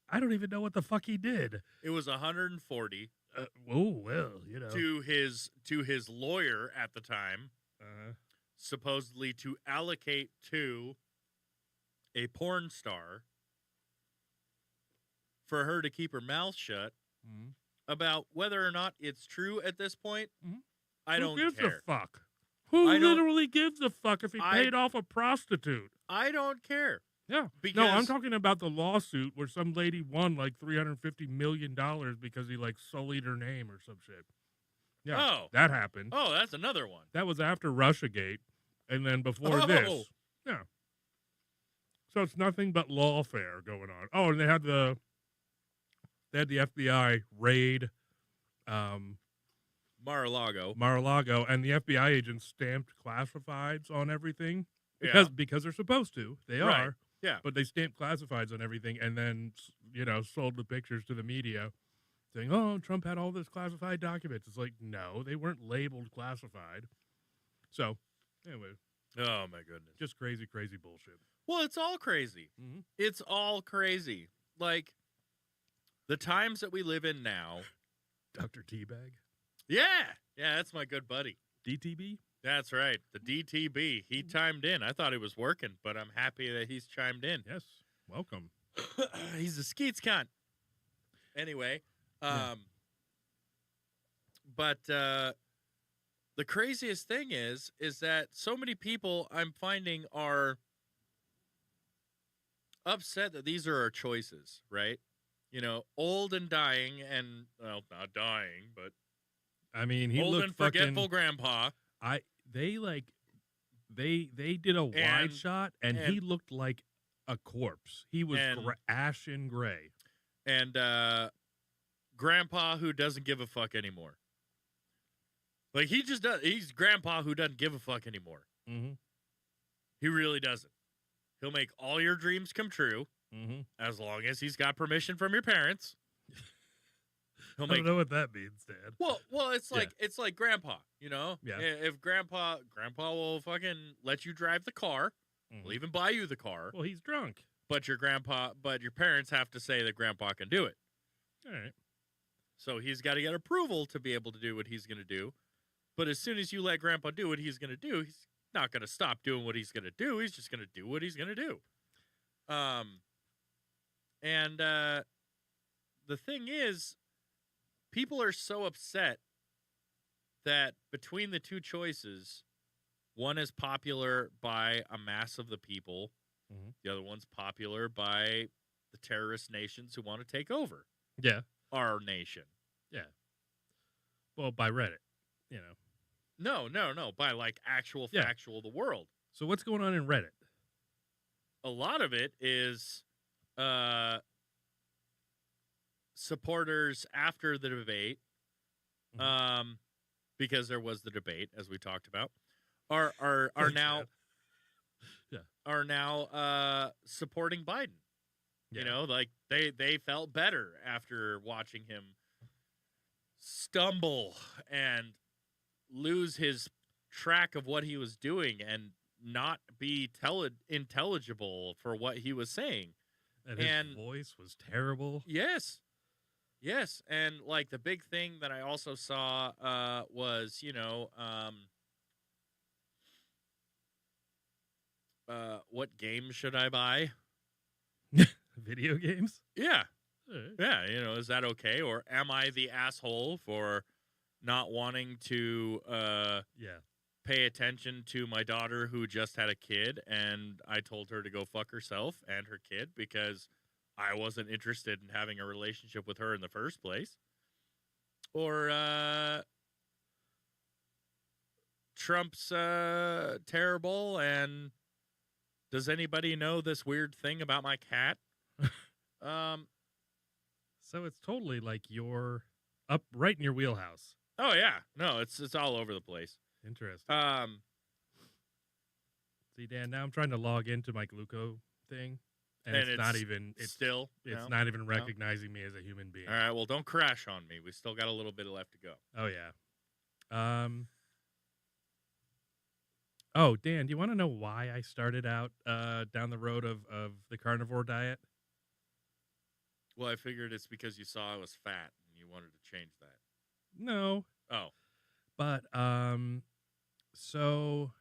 I don't even know what the fuck he did. It was 140 Oh well, you know. to his lawyer at the time, supposedly to allocate to a porn star for her to keep her mouth shut about whether or not it's true at this point. I don't Who gives care. a fuck? Who I don't- literally gives a fuck if he paid off a prostitute? I don't care. Yeah. Because No, I'm talking about the lawsuit where some lady won like $350 million because he like sullied her name or some shit. Yeah. Oh. That happened. Oh, that's another one. That was after Russiagate. And then before Oh. this. Yeah. So it's nothing but lawfare going on. Oh, and they had the FBI raid Mar-a-Lago, and the FBI agents stamped classifieds on everything because they're supposed to. They Right. are. Yeah. But they stamped classifieds on everything and then, sold the pictures to the media saying, oh, Trump had all this classified documents. It's like, no, they weren't labeled classified. So, anyway, Oh, my goodness. just crazy, crazy bullshit. Well, it's all crazy. Mm-hmm. It's all crazy. Like, the times that we live in now. Dr. Teabag? Yeah. Yeah, that's my good buddy. DTB? That's right. The DTB. He chimed in. I thought he was working, but I'm happy that he's chimed in. Yes. Welcome. He's a skeets cunt. Anyway, but the craziest thing is that so many people I'm finding are upset that these are our choices, right? Old and dying and, well, not dying, but I mean, he old looked and forgetful fucking... grandpa. They did a wide And- shot, and he looked like a corpse. He was And- ashen gray. And grandpa who doesn't give a fuck anymore. Like, he just does. He's grandpa who doesn't give a fuck anymore. Mm-hmm. He really doesn't. He'll make all your dreams come true as long as he's got permission from your parents. I don't know what that means, Dad. Well, it's like grandpa, Yeah. If grandpa will fucking let you drive the car, will even buy you the car. Well, he's drunk. But your parents have to say that grandpa can do it. All right. So he's got to get approval to be able to do what he's going to do. But as soon as you let grandpa do what he's going to do, he's not going to stop doing what he's going to do. He's just going to do what he's going to do. And the thing is, people are so upset that between the two choices, one is popular by a mass of the people. The other one's popular by the terrorist nations who want to take over our nation. Yeah. Well, by Reddit, No, by like actual factual the world. So what's going on in Reddit? A lot of it is supporters after the debate, because there was the debate, as we talked about, are Thanks, now man. are now supporting Biden. Like they felt better after watching him stumble and lose his track of what he was doing and not be intelligible for what he was saying. And his voice was terrible. Yes. And like the big thing that I also saw was, what game should I buy? Video games? Yeah. All right. Yeah. Is that okay? Or am I the asshole for not wanting to pay attention to my daughter who just had a kid and I told her to go fuck herself and her kid because I wasn't interested in having a relationship with her in the first place? Or Trump's terrible, and does anybody know this weird thing about my cat? So it's totally like you're up right in your wheelhouse. Oh yeah, no, it's all over the place. Interesting. See, Dan, now I'm trying to log into my Gluco thing, and it's not even. It's not even recognizing me as a human being. All right, well, don't crash on me. We still got a little bit left to go. Oh yeah. Oh, Dan, do you want to know why I started out down the road of the carnivore diet? Well, I figured it's because you saw I was fat and you wanted to change that. No, Oh, but so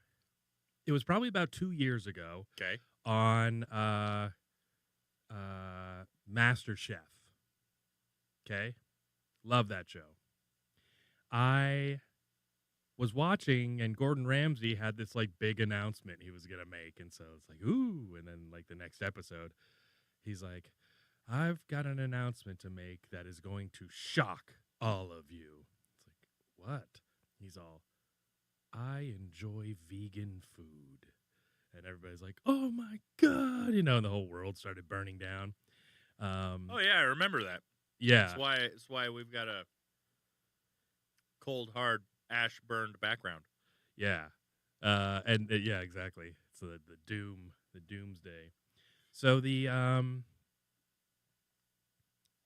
it was probably about 2 years ago okay. on Master Chef. Okay, love that show. I was watching, and Gordon Ramsay had this like big announcement he was gonna make, and so it's like, ooh, and then like the next episode, he's like, I've got an announcement to make that is going to shock all of you. It's like, what? He's all, I enjoy vegan food. And everybody's like, oh my God. You know, and the whole world started burning down. Oh yeah, I remember that. Yeah. It's why we've got a cold, hard, ash burned background. Yeah. And yeah, exactly. So the doomsday. So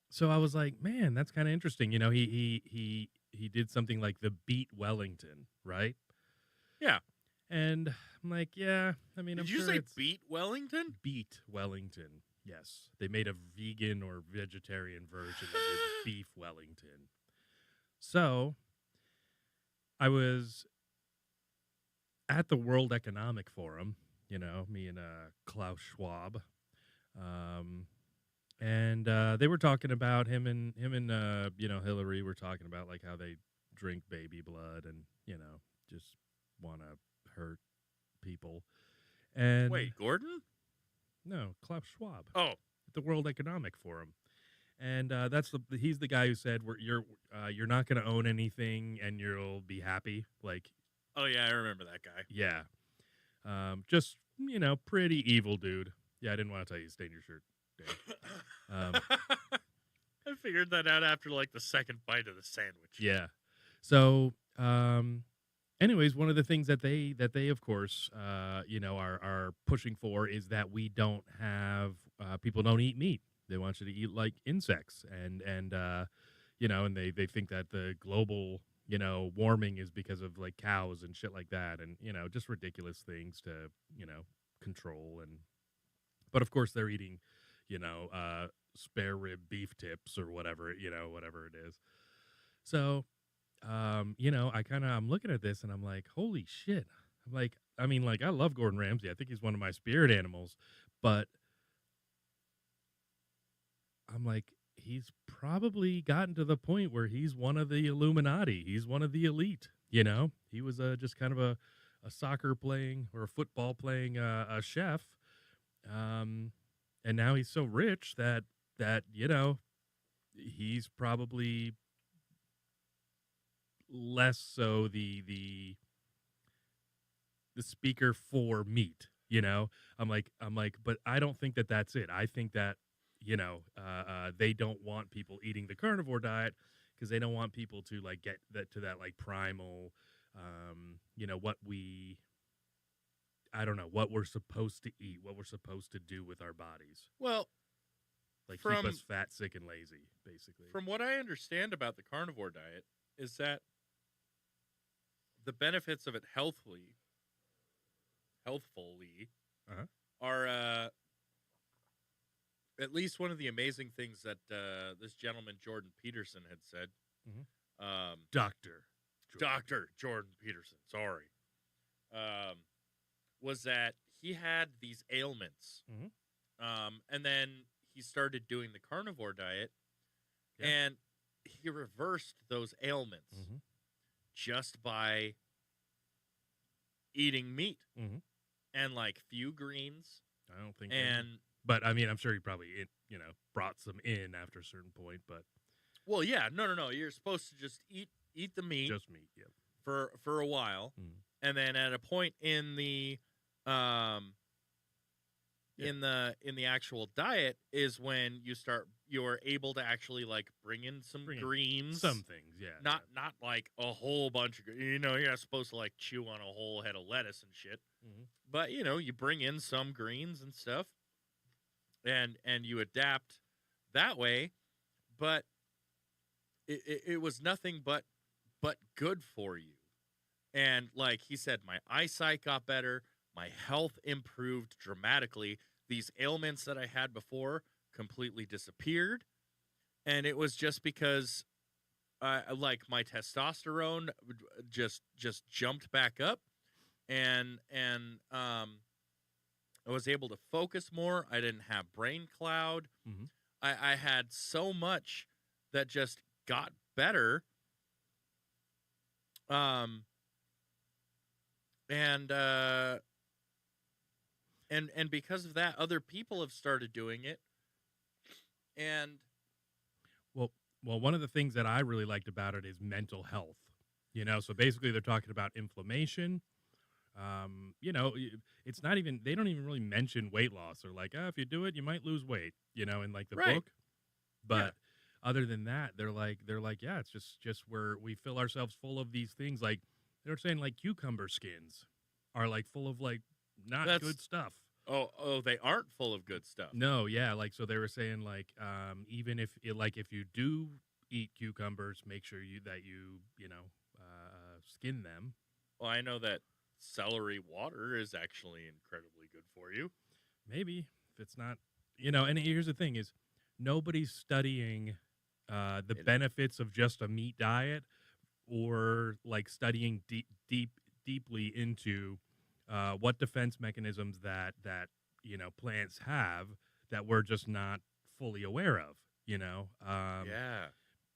so I was like, man, that's kind of interesting. You know, he did something like the Beat Wellington, right? Yeah. And I'm like, yeah, I mean, I'm Did you sure say it's beat Wellington? Beat Wellington. Yes. They made a vegan or vegetarian version of the beef Wellington. So I was at the World Economic Forum, you know, me and Klaus Schwab. And they were talking about him and you know, Hillary were talking about like how they drink baby blood and, you know, just want to hurt people. And Wait, Gordon? no, Klaus Schwab Oh, at the World Economic Forum. And that's he's the guy who said you're not going to own anything and you'll be happy. Like, oh yeah, I remember that guy. yeah, just you know, pretty evil dude. Yeah, I didn't want to tell you to stain your shirt, Dan. I figured that out after like the second bite of the sandwich. Yeah. So, anyways, one of the things that they of course, you know, are pushing for is that we don't have people don't eat meat. They want you to eat like insects and you know, and they think that the global, you know, warming is because of like cows and shit like that, and you know, just ridiculous things to, you know, control. And but of course they're eating, you know, spare rib beef tips or whatever, you know, whatever it is. So you know, I'm looking at this and I'm like, holy shit. I'm like, I mean, like, I love Gordon Ramsay. I think he's one of my spirit animals, but I'm like, he's probably gotten to the point where he's one of the Illuminati. He's one of the elite. You know, he was just kind of a soccer playing or a football playing a chef, and now he's so rich that you know he's probably less so the speaker for meat. You know, I'm like, but I don't think that that's it. I think that you know they don't want people eating the carnivore diet because they don't want people to like get that to that like primal, you know, what we. I don't know what we're supposed to eat, what we're supposed to do with our bodies, Well, like keep from us fat, sick, and lazy, basically. from what I understand about the carnivore diet is that the benefits of it healthfully Uh-huh. are at least one of the amazing things that this gentleman Jordan Peterson had said. Doctor, Dr. Jordan Peterson, sorry, was that he had these ailments, Mhm. and then he started doing the carnivore diet, Yeah. and he reversed those ailments Mhm. just by eating meat Mhm. and like few greens I don't think, and but I mean, I'm sure he probably you know brought some in after a certain point, but well, yeah, no, you're supposed to just eat the meat just meat. Yeah. for a while, Mhm. and then at a point in the Yeah. in the actual diet is when you're able to actually like bring in some Bring in greens, Some things, yeah. not like a whole bunch of, you know, you're not supposed to like chew on a whole head of lettuce and shit, Mhm. but you know, you bring in some greens and stuff, and you adapt that way, but it was nothing but good for you. And like he said, my eyesight got better, my health improved dramatically. These ailments that I had before completely disappeared. And it was just because like my testosterone just jumped back up, and I was able to focus more. I didn't have brain cloud. Mm-hmm. I had so much that just got better. Um and and because of that, other people have started doing it. And Well, one of the things that I really liked about it is mental health. So basically they're talking about inflammation. It's not even they don't even really mention weight loss. Or like, if you do it, you might lose weight. In like the Right. book. But other than that, they're like, yeah, it's just where we fill ourselves full of these things. Like they're saying, like cucumber skins are like full of like not That's- good stuff. oh, they aren't full of good stuff. No, yeah, like so they were saying like even if if you do eat cucumbers, make sure you skin them. Well, I know that celery water is actually incredibly good for you. Maybe if it's not, and here's the thing is nobody's studying the benefits of just a meat diet or like studying deeply into what defense mechanisms that plants have that we're just not fully aware of, Yeah.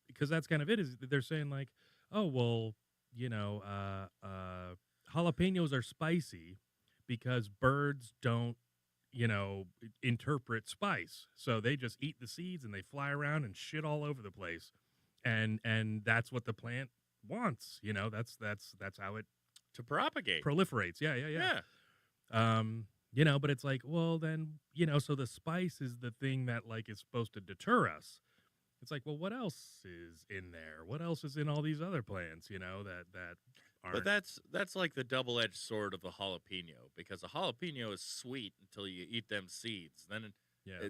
because that's kind of it is they're saying like, oh, well, jalapenos are spicy because birds don't, interpret spice. So they just eat the seeds and they fly around and shit all over the place. And that's what the plant wants, that's how it To propagate. proliferates. Yeah. But it's like, well, then, so the spice is the thing that like is supposed to deter us. It's like, well, what else is in there? What else is in all these other plants, that aren't. But that's like the double-edged sword of the jalapeno, because a jalapeno is sweet until you eat them seeds. Then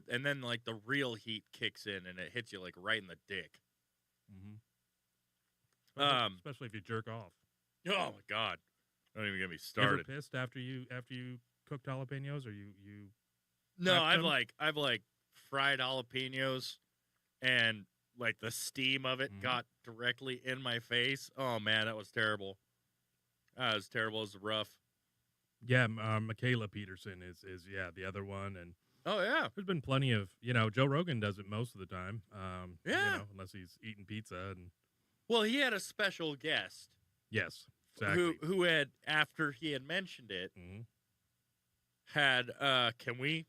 and then like the real heat kicks in and it hits you like right in the dick. Mm-hmm. Especially if you jerk off. Oh my God. Don't even get me You started. ever pissed after you cooked jalapenos, or you No, prepped I've them? like fried jalapenos, and like the steam of it got directly in my face. Oh man, that was terrible. That was terrible. It was rough. Yeah, Michaela Peterson is the other one, and Oh yeah. there's been plenty of Joe Rogan does it most of the time. Yeah. Unless he's eating pizza and Well, he had a special guest yes, exactly. who had, after he had mentioned it, Mhm. had can we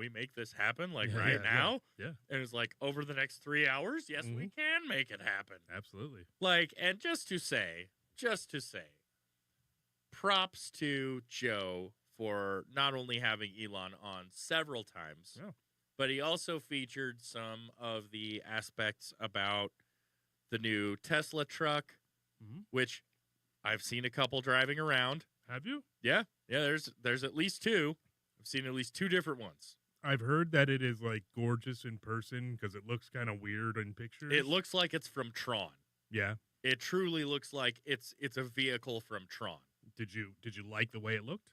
make this happen like Yeah, right now? Yeah, And it's like, over the next 3 hours, yes, we can make it happen. absolutely. Like, and just to say, props to Joe for not only having Elon on several times, but he also featured some of the aspects about the new Tesla truck, which I've seen a couple driving around. Have you? Yeah. There's at least two. I've seen at least two different ones. I've heard that it is like gorgeous in person because it looks kind of weird in pictures. It looks like it's from Tron. Yeah. It truly looks like it's a vehicle from Tron. Did you like the way it looked?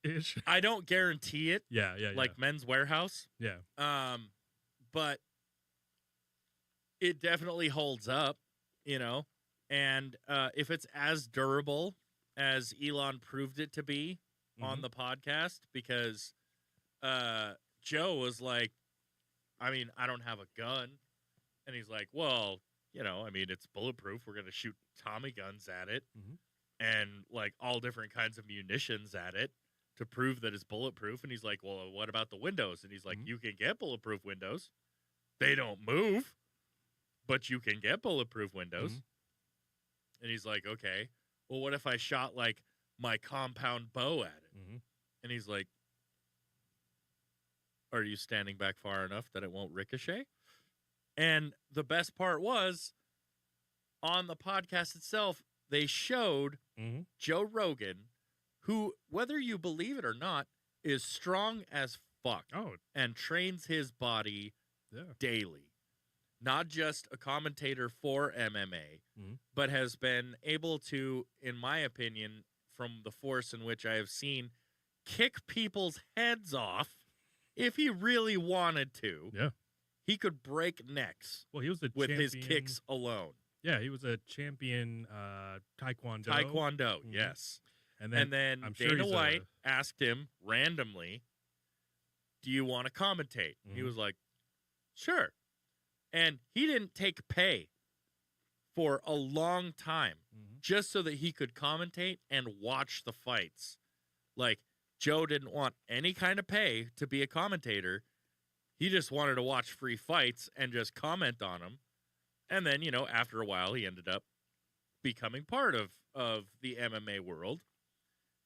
Ish. I don't guarantee it. Yeah. Like Men's Warehouse. Yeah. But it definitely holds up, and if it's as durable as Elon proved it to be on the podcast, because Joe was like, I mean, I don't have a gun. And he's like, well, I mean, it's bulletproof. We're going to shoot Tommy guns at it and like all different kinds of munitions at it to prove that it's bulletproof. And he's like, well, what about the windows? And he's like, you can get bulletproof windows. They don't move, but you can get bulletproof windows. And he's like, okay, well, what if I shot like my compound bow at it? And he's like, are you standing back far enough that it won't ricochet? And the best part was, on the podcast itself, they showed Joe Rogan, who, whether you believe it or not, is strong as fuck and trains his body daily. not just a commentator for MMA, Mhm. but has been able to, in my opinion, from the force in which I have seen, kick people's heads off if he really wanted to. Yeah. He could break necks Well, he was a with his champion. kicks alone. Yeah, he was a champion taekwondo. Taekwondo, Mhm. yes. And And then I'm sure Dana he's White asked him randomly, "Do you want to commentate?" He Mhm. was like, "Sure." And he didn't take pay for a long time just so that he could commentate and watch the fights. Like, Joe didn't want any kind of pay to be a commentator. He just wanted to watch free fights and just comment on them. And then, after a while, he ended up becoming part of the MMA world.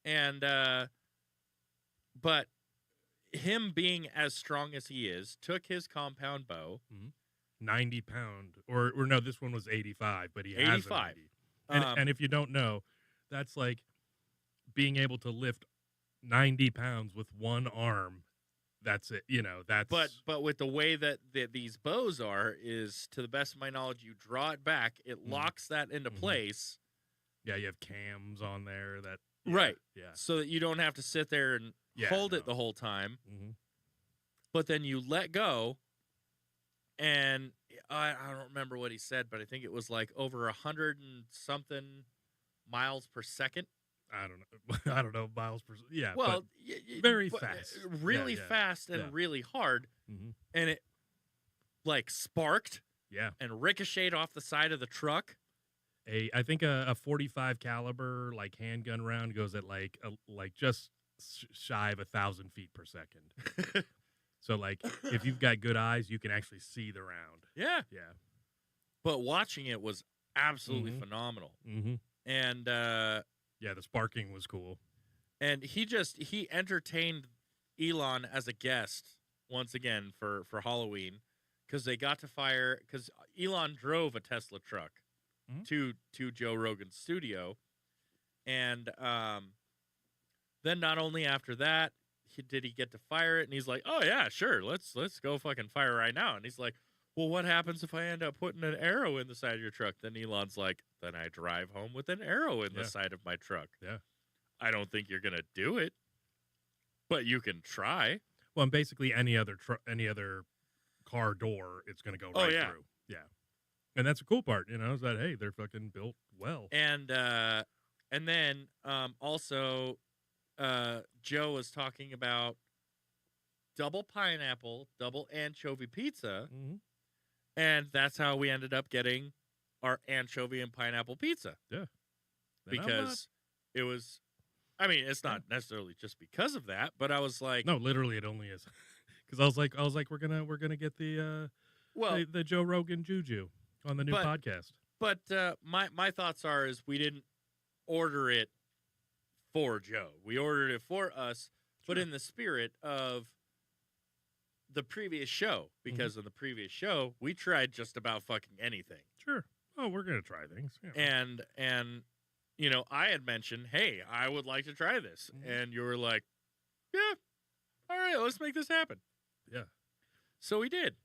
And, but him being as strong as he is, took his compound bow. 90-pound, or no, this one was 85, but he has 85. 90. And if you don't know, that's like being able to lift 90 pounds with one arm. That's it. That's But with the way that these bows are, is to the best of my knowledge, you draw it back, it locks that into place. Yeah, you have cams on there that Right. Yeah. So that you don't have to sit there and hold it the whole time. But then you let go, and I don't remember what he said, but I think it was like over 100 and something miles per second. I don't know. I don't know miles per. Yeah. Well, very fast. Really fast and really hard, and it like sparked. Yeah. And ricocheted off the side of the truck. I think a 45 caliber like handgun round goes at like just shy of 1,000 feet per second. So like if you've got good eyes, you can actually see the round. Yeah. Yeah. But watching it was absolutely phenomenal. And yeah, the sparking was cool. And he entertained Elon as a guest once again for Halloween, because they got to fire, because Elon drove a Tesla truck to Joe Rogan's studio. And then not only after that did he get to fire it, and he's like, "Oh yeah, sure, let's go fucking fire right now." And he's like, "Well, what happens if I end up putting an arrow in the side of your truck?" Then Elon's like, "Then I drive home with an arrow in the side of my truck." Yeah. I don't think you're gonna do it, but you can try. Well, and basically any other car door, it's going to go right through. Yeah. And that's a cool part, is that, hey, they're fucking built well. And then also Joe was talking about double pineapple, double anchovy pizza. And that's how we ended up getting our anchovy and pineapple pizza. Yeah. Because it was, it's not necessarily just because of that, but I was like, no, literally it only is. Because I was like, we're gonna get the Joe Rogan juju on the new podcast. But my thoughts is we didn't order it for Joe. We ordered it for us, but in the spirit of the previous show, because in the previous show we tried just about fucking anything. Sure. Oh, we're gonna try things. Yeah. And I had mentioned, hey, I would like to try this, and you were like, yeah, all right, let's make this happen. Yeah. So we did.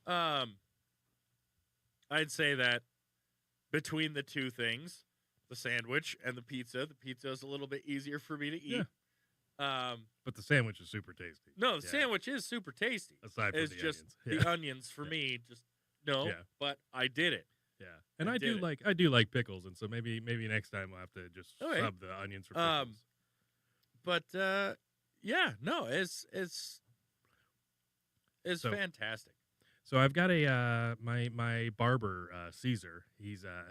I'd say that between the two things, the sandwich and the pizza is a little bit easier for me to eat. Yeah. But the sandwich is super tasty. No, the sandwich is super tasty. Aside from the just onions. The onions for me, just no. Yeah. But I did it. Yeah, and I do like pickles, and so maybe next time we'll have to just sub the onions for pickles. But yeah, no, it's fantastic. So I've got a my barber Caesar. He's a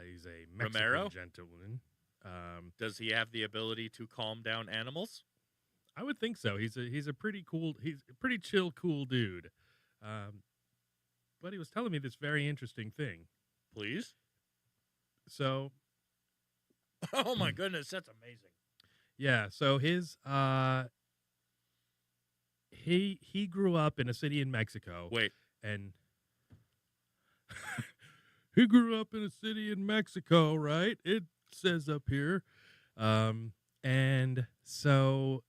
Mexican Romero? gentleman. Does he have the ability to calm down animals? I would think so. He's a pretty chill, cool dude. But he was telling me this very interesting thing. Please. So. Oh my goodness, that's amazing. Yeah. So his he grew up in a city in Mexico. Wait. And he grew up in a city in Mexico, right? It says up here. And so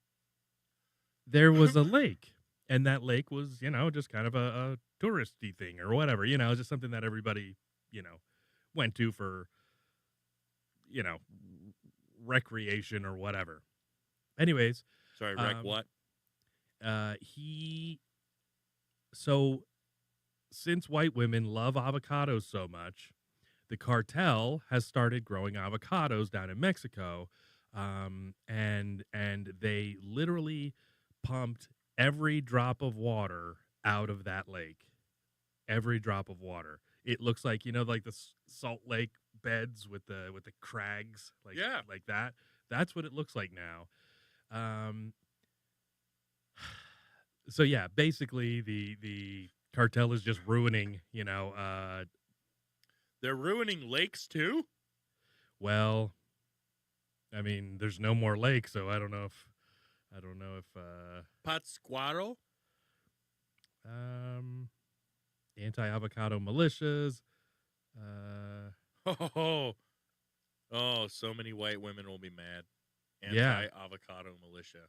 there was a lake, and that lake was, just kind of a touristy thing or whatever, just something that everybody, went to for, you know, recreation or whatever. Anyways, Sorry, Rec, what? he so since white women love avocados so much, the cartel has started growing avocados down in Mexico, and they literally pumped every drop of water out of that lake. Every drop of water. It looks like like the Salt Lake beds with the crags, like that. That's what it looks like now. Um, so yeah, basically the cartel is just ruining, They're ruining lakes too? well, I mean, there's no more lake, so I don't know if Pátzcuaro? anti-avocado militias, Oh, so many white women will be mad. Yeah. Anti-avocado militia.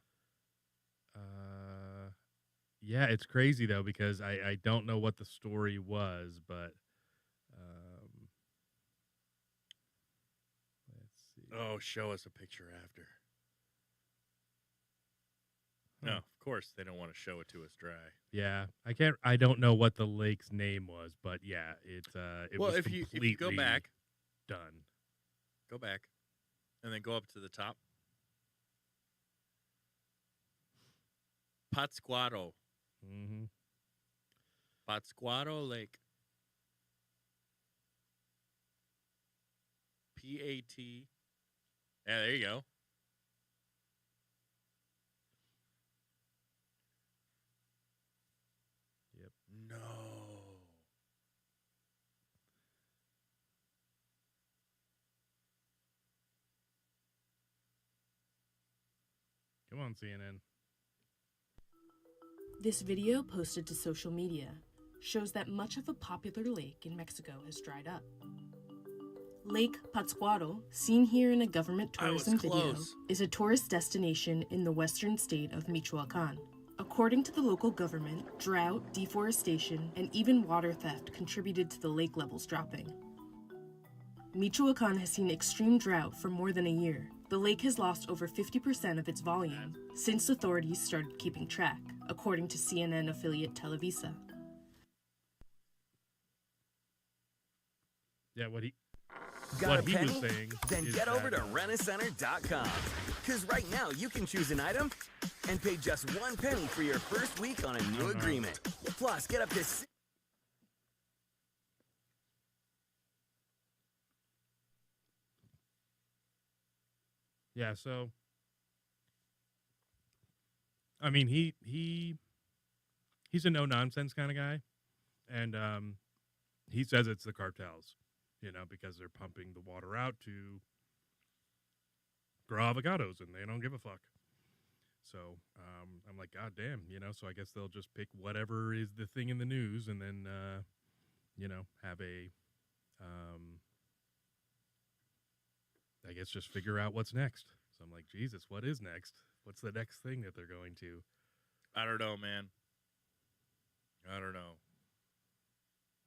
Yeah, it's crazy though because I don't know what the story was, but let's see. Oh, show us a picture after. No, Huh. of course they don't want to show it to us dry. Yeah, I don't know what the lake's name was, but yeah, it Well, was if you completely go back, done. and then go up to the top. Pátzcuaro. Mm-hmm. Pátzcuaro Lake. P-A-T. Yeah, there you go. Yep. No. Come on, CNN. This video posted to social media shows that much of a popular lake in Mexico has dried up. Lake Pátzcuaro, seen here in a government tourism video, close. is a tourist destination in the western state of Michoacán. According to the local government, drought, deforestation, and even water theft contributed to the lake levels dropping. Michoacán has seen extreme drought for more than a year. The lake has lost over 50% of its volume since authorities started keeping track, according to CNN affiliate Televisa. Yeah, what he Got what a he penny? was saying Then is get over to that, rentacenter.com. Because right now you can choose an item and pay just 1 penny for your first week on a new agreement. Plus, get up to yeah, so I mean he's a no nonsense kind of guy, and he says it's the cartels, because they're pumping the water out to grow avocados and they don't give a fuck. So I'm like, God damn, so I guess they'll just pick whatever is the thing in the news and then have a I guess just figure out what's next. So I'm like, Jesus, what is next? What's the next thing that they're going to? I don't know, man. I don't know.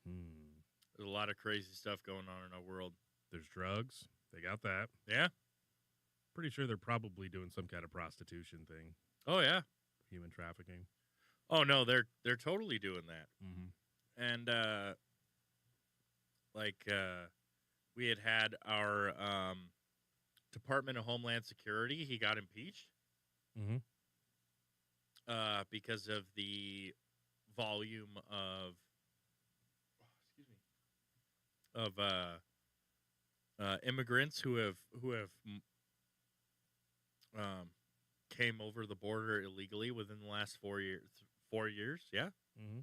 There's a lot of crazy stuff going on in our world. There's drugs. They got that. Yeah? Pretty sure they're probably doing some kind of prostitution thing, Oh, yeah. human trafficking. Oh, no, they're totally doing that. Mm-hmm. And, we had our Department of Homeland Security. He got impeached Mm-hmm. because of the volume of immigrants who have came over the border illegally within the last 4 years. 4 years, yeah. Mm-hmm.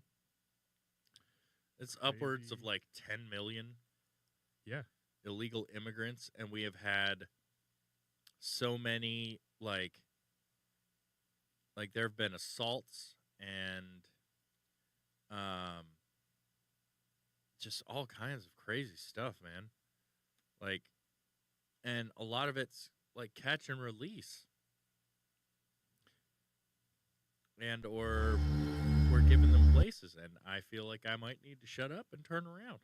It's upwards of Crazy. like 10 million. Yeah. Illegal immigrants, and we have had so many like there have been assaults and just all kinds of crazy stuff, man. Like, and a lot of it's like catch and release, and or we're giving them places, and I feel like I might need to shut up and turn around.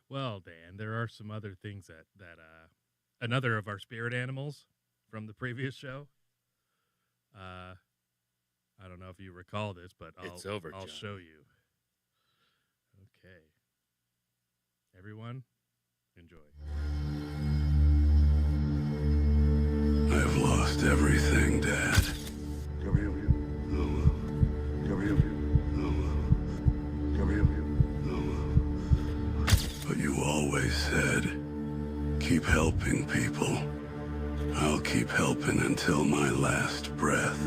Well, Dan, there are some other things that another of our spirit animals from the previous show. I don't know if you recall this, but It's over, I'll John. show you. Okay. Everyone, enjoy. I've lost everything, Dad. But you always said, keep helping people. I'll keep helping until my last breath.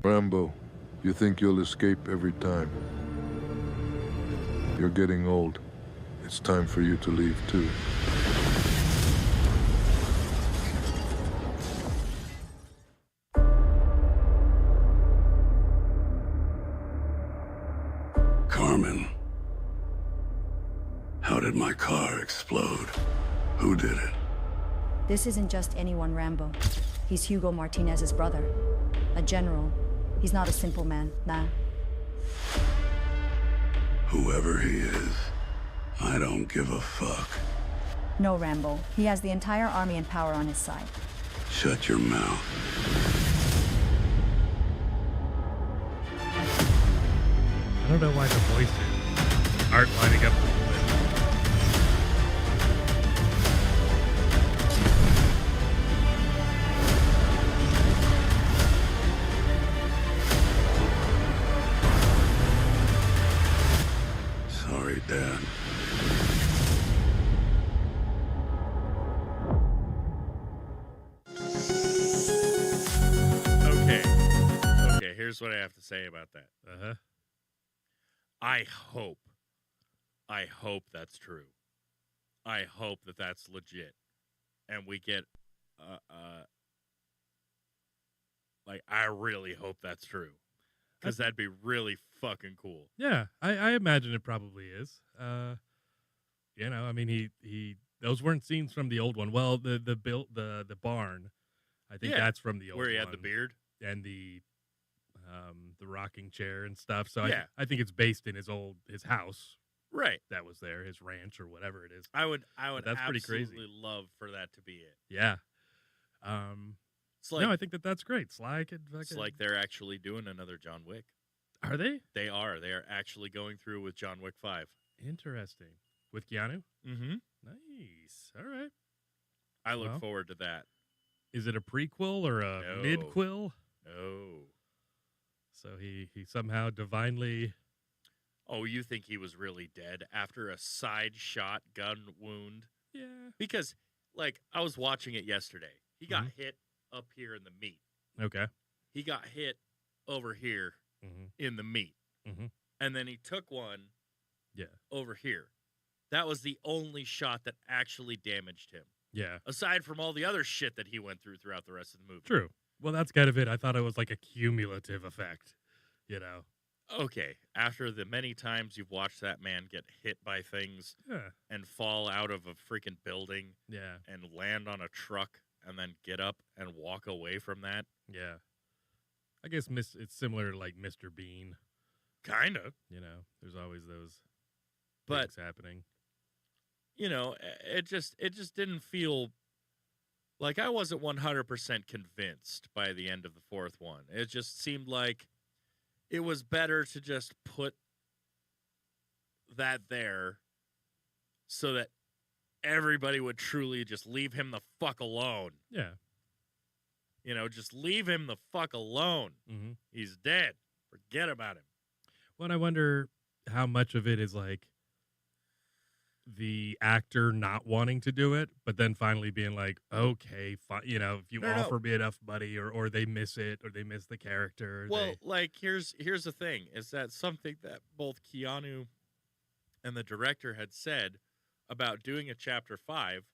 Rambo, you think you'll escape every time. You're getting old. It's time for you to leave, too. Carmen, how did my car explode? Who did it? This isn't just anyone, Rambo. He's Hugo Martinez's brother. A general. He's not a simple man, nah. Whoever he is, I don't give a fuck. No, Rambo. He has the entire army and power on his side. Shut your mouth. I don't know why the voices aren't lining up with Sorry, Dad. Okay, here's what I have to say about that. Uh-huh. I hope that's true. I hope that that's legit. And we get, I really hope that's true. Because that'd be really fucking cool. Yeah, I imagine it probably is. I mean, he those weren't scenes from the old one. Well, the barn, I think Yeah, that's from the old one. Where he had the beard. And the rocking chair and stuff. So Yeah. I think it's based in his house Right. that was there, his ranch or whatever it is. I would that's pretty crazy. absolutely love for that to be it. Yeah. It's like, No, I think that's great. Sly could fucking... it's like they're actually doing another John Wick. Are they? They are. They are actually going through with John Wick 5. Interesting. With Keanu? Mm-hmm. Nice. All right. I look Well. forward to that. Is it a prequel or a No. mid-quill? No. So he divinely... Oh, you think he was really dead after a side shot gun wound? Yeah. Because, I was watching it yesterday. He got hit up here in the meat. Okay. He got hit over here in the meat. Mm-hmm. And then he took one Yeah. over here. That was the only shot that actually damaged him. Yeah. Aside from all the other shit that he went through throughout the rest of the movie. True. Well, that's kind of it. I thought it was like a cumulative effect, Okay, after the many times you've watched that man get hit by things Yeah. and fall out of a freaking building Yeah. and land on a truck and then get up and walk away from that, Yeah. I guess it's similar to like Mr. Bean. kind of. There's always those But, things happening. it just didn't feel like I wasn't 100% convinced by the end of the fourth one. It just seemed like it was better to just put that there so that everybody would truly just leave him the fuck alone. Yeah. Just leave him the fuck alone. Mm-hmm. He's dead. Forget about him. Well, and I wonder how much of it is like the actor not wanting to do it, but then finally being like, okay, fine. If you No. offer me enough money or they miss it or they miss the character. Well, here's the thing, is that something that both Keanu and the director had said about doing a chapter 5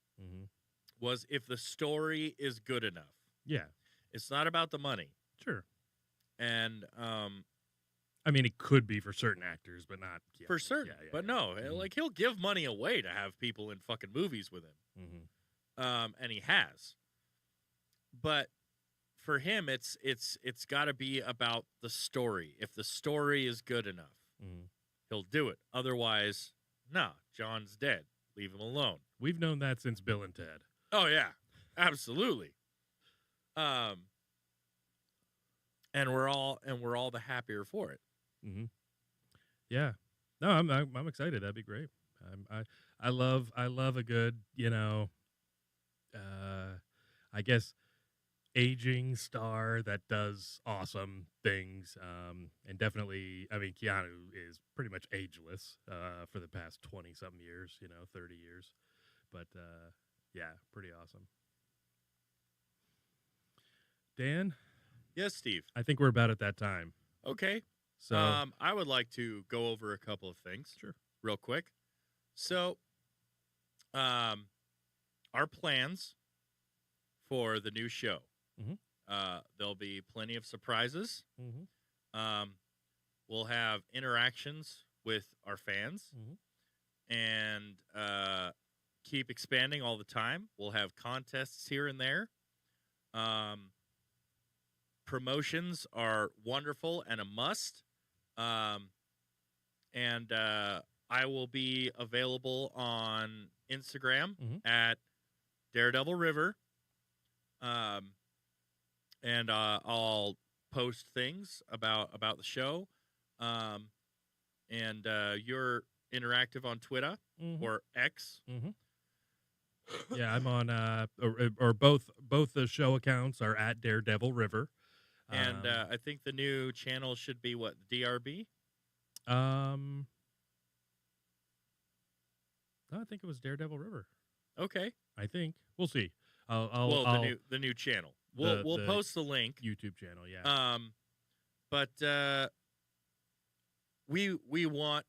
was if the story is good enough. Yeah. It's not about the money. Sure. And I mean, it could be for certain actors, but not Keanu. For certain. But no, like he'll give money away to have people in fucking movies with him. And he has. But for him, it's got to be about the story. If the story is good enough, he'll do it. Otherwise, nah, John's dead. Leave him alone. We've known that since Bill and Ted. Oh yeah, absolutely. And we're all the happier for it. Yeah. No, I'm excited. That'd be great. I love a good, I guess, aging star that does awesome things. And definitely, I mean, Keanu is pretty much ageless for the past 20-something years, 30 years. But, yeah, pretty awesome. Dan? Yes, Steve. I think we're about at that time. Okay. So I would like to go over a couple of things. Sure. Real quick. So, our plans for the new show. There'll be plenty of surprises. We'll have interactions with our fans and keep expanding all the time. We'll have contests here and there. Promotions are wonderful and a must. And I will be available on Instagram at Daredevil River. And I'll post things about the show. And you're interactive on Twitter or X. Yeah, I'm on or both the show accounts are at Daredevil River. And I think the new channel should be what, DRB? No, I think it was Daredevil River. Okay. I think we'll see. I'll the new channel. We'll post the link. YouTube channel, yeah. But we want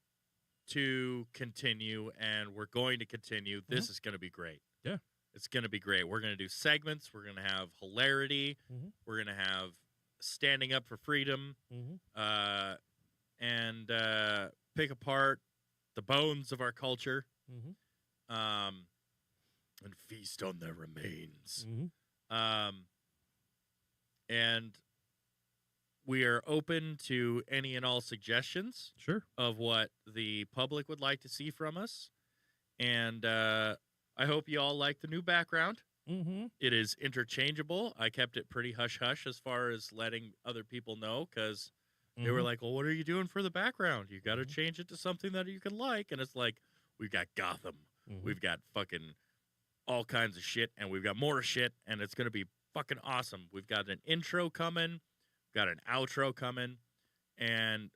to continue, and we're going to continue. This is going to be great. Yeah, it's going to be great. We're going to do segments. We're going to have hilarity. We're going to have standing up for freedom. And pick apart the bones of our culture. And feast on their remains. And we are open to any and all suggestions of what the public would like to see from us. And I hope you all like the new background. It is interchangeable. I kept it pretty hush-hush as far as letting other people know, because they were like, well, what are you doing for the background? You got to change it to something that you can like. And it's like, we've got Gotham. We've got fucking all kinds of shit, and we've got more shit, and it's going to be fucking awesome. We've got an intro coming. We've got an outro coming, and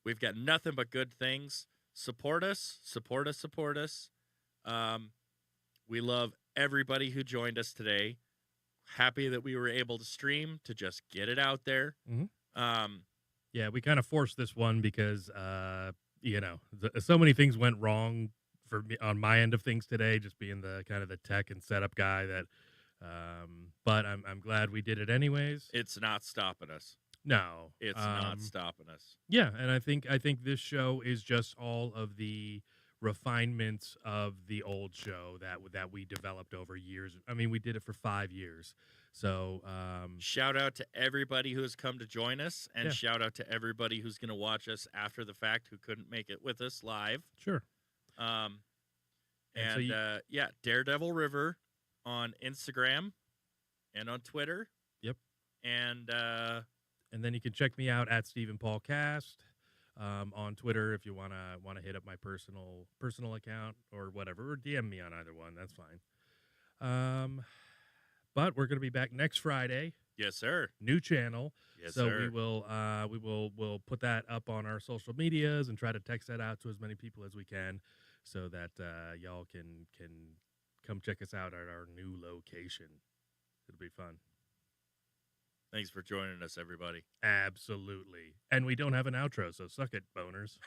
we've got nothing but good things. Support us. Support us. Support us. We love everybody who joined us today. Happy that we were able to stream, to just get it out there. Yeah, we kind of forced this one because, so many things went wrong for me on my end of things today, just being the kind of the tech and setup guy that, but I'm glad we did it anyways. It's not stopping us. No, it's not stopping us. Yeah. And I think this show is just all of the refinements of the old show that we developed over years. I mean, we did it for 5 years. So shout out to everybody who has come to join us, and shout out to everybody who's going to watch us after the fact who couldn't make it with us live. Sure. Daredevil River on Instagram and on Twitter. Yep. And then you can check me out at Stephen Paul Cast on Twitter if you wanna hit up my personal account or whatever, or DM me on either one. That's fine. But we're gonna be back next Friday. Yes, sir. New channel. Yes, so sir. we'll put that up on our social medias and try to text that out to as many people as we can, so that y'all can come check us out at our new location. It'll be fun. Thanks for joining us, everybody. Absolutely. And we don't have an outro, so suck it, boners.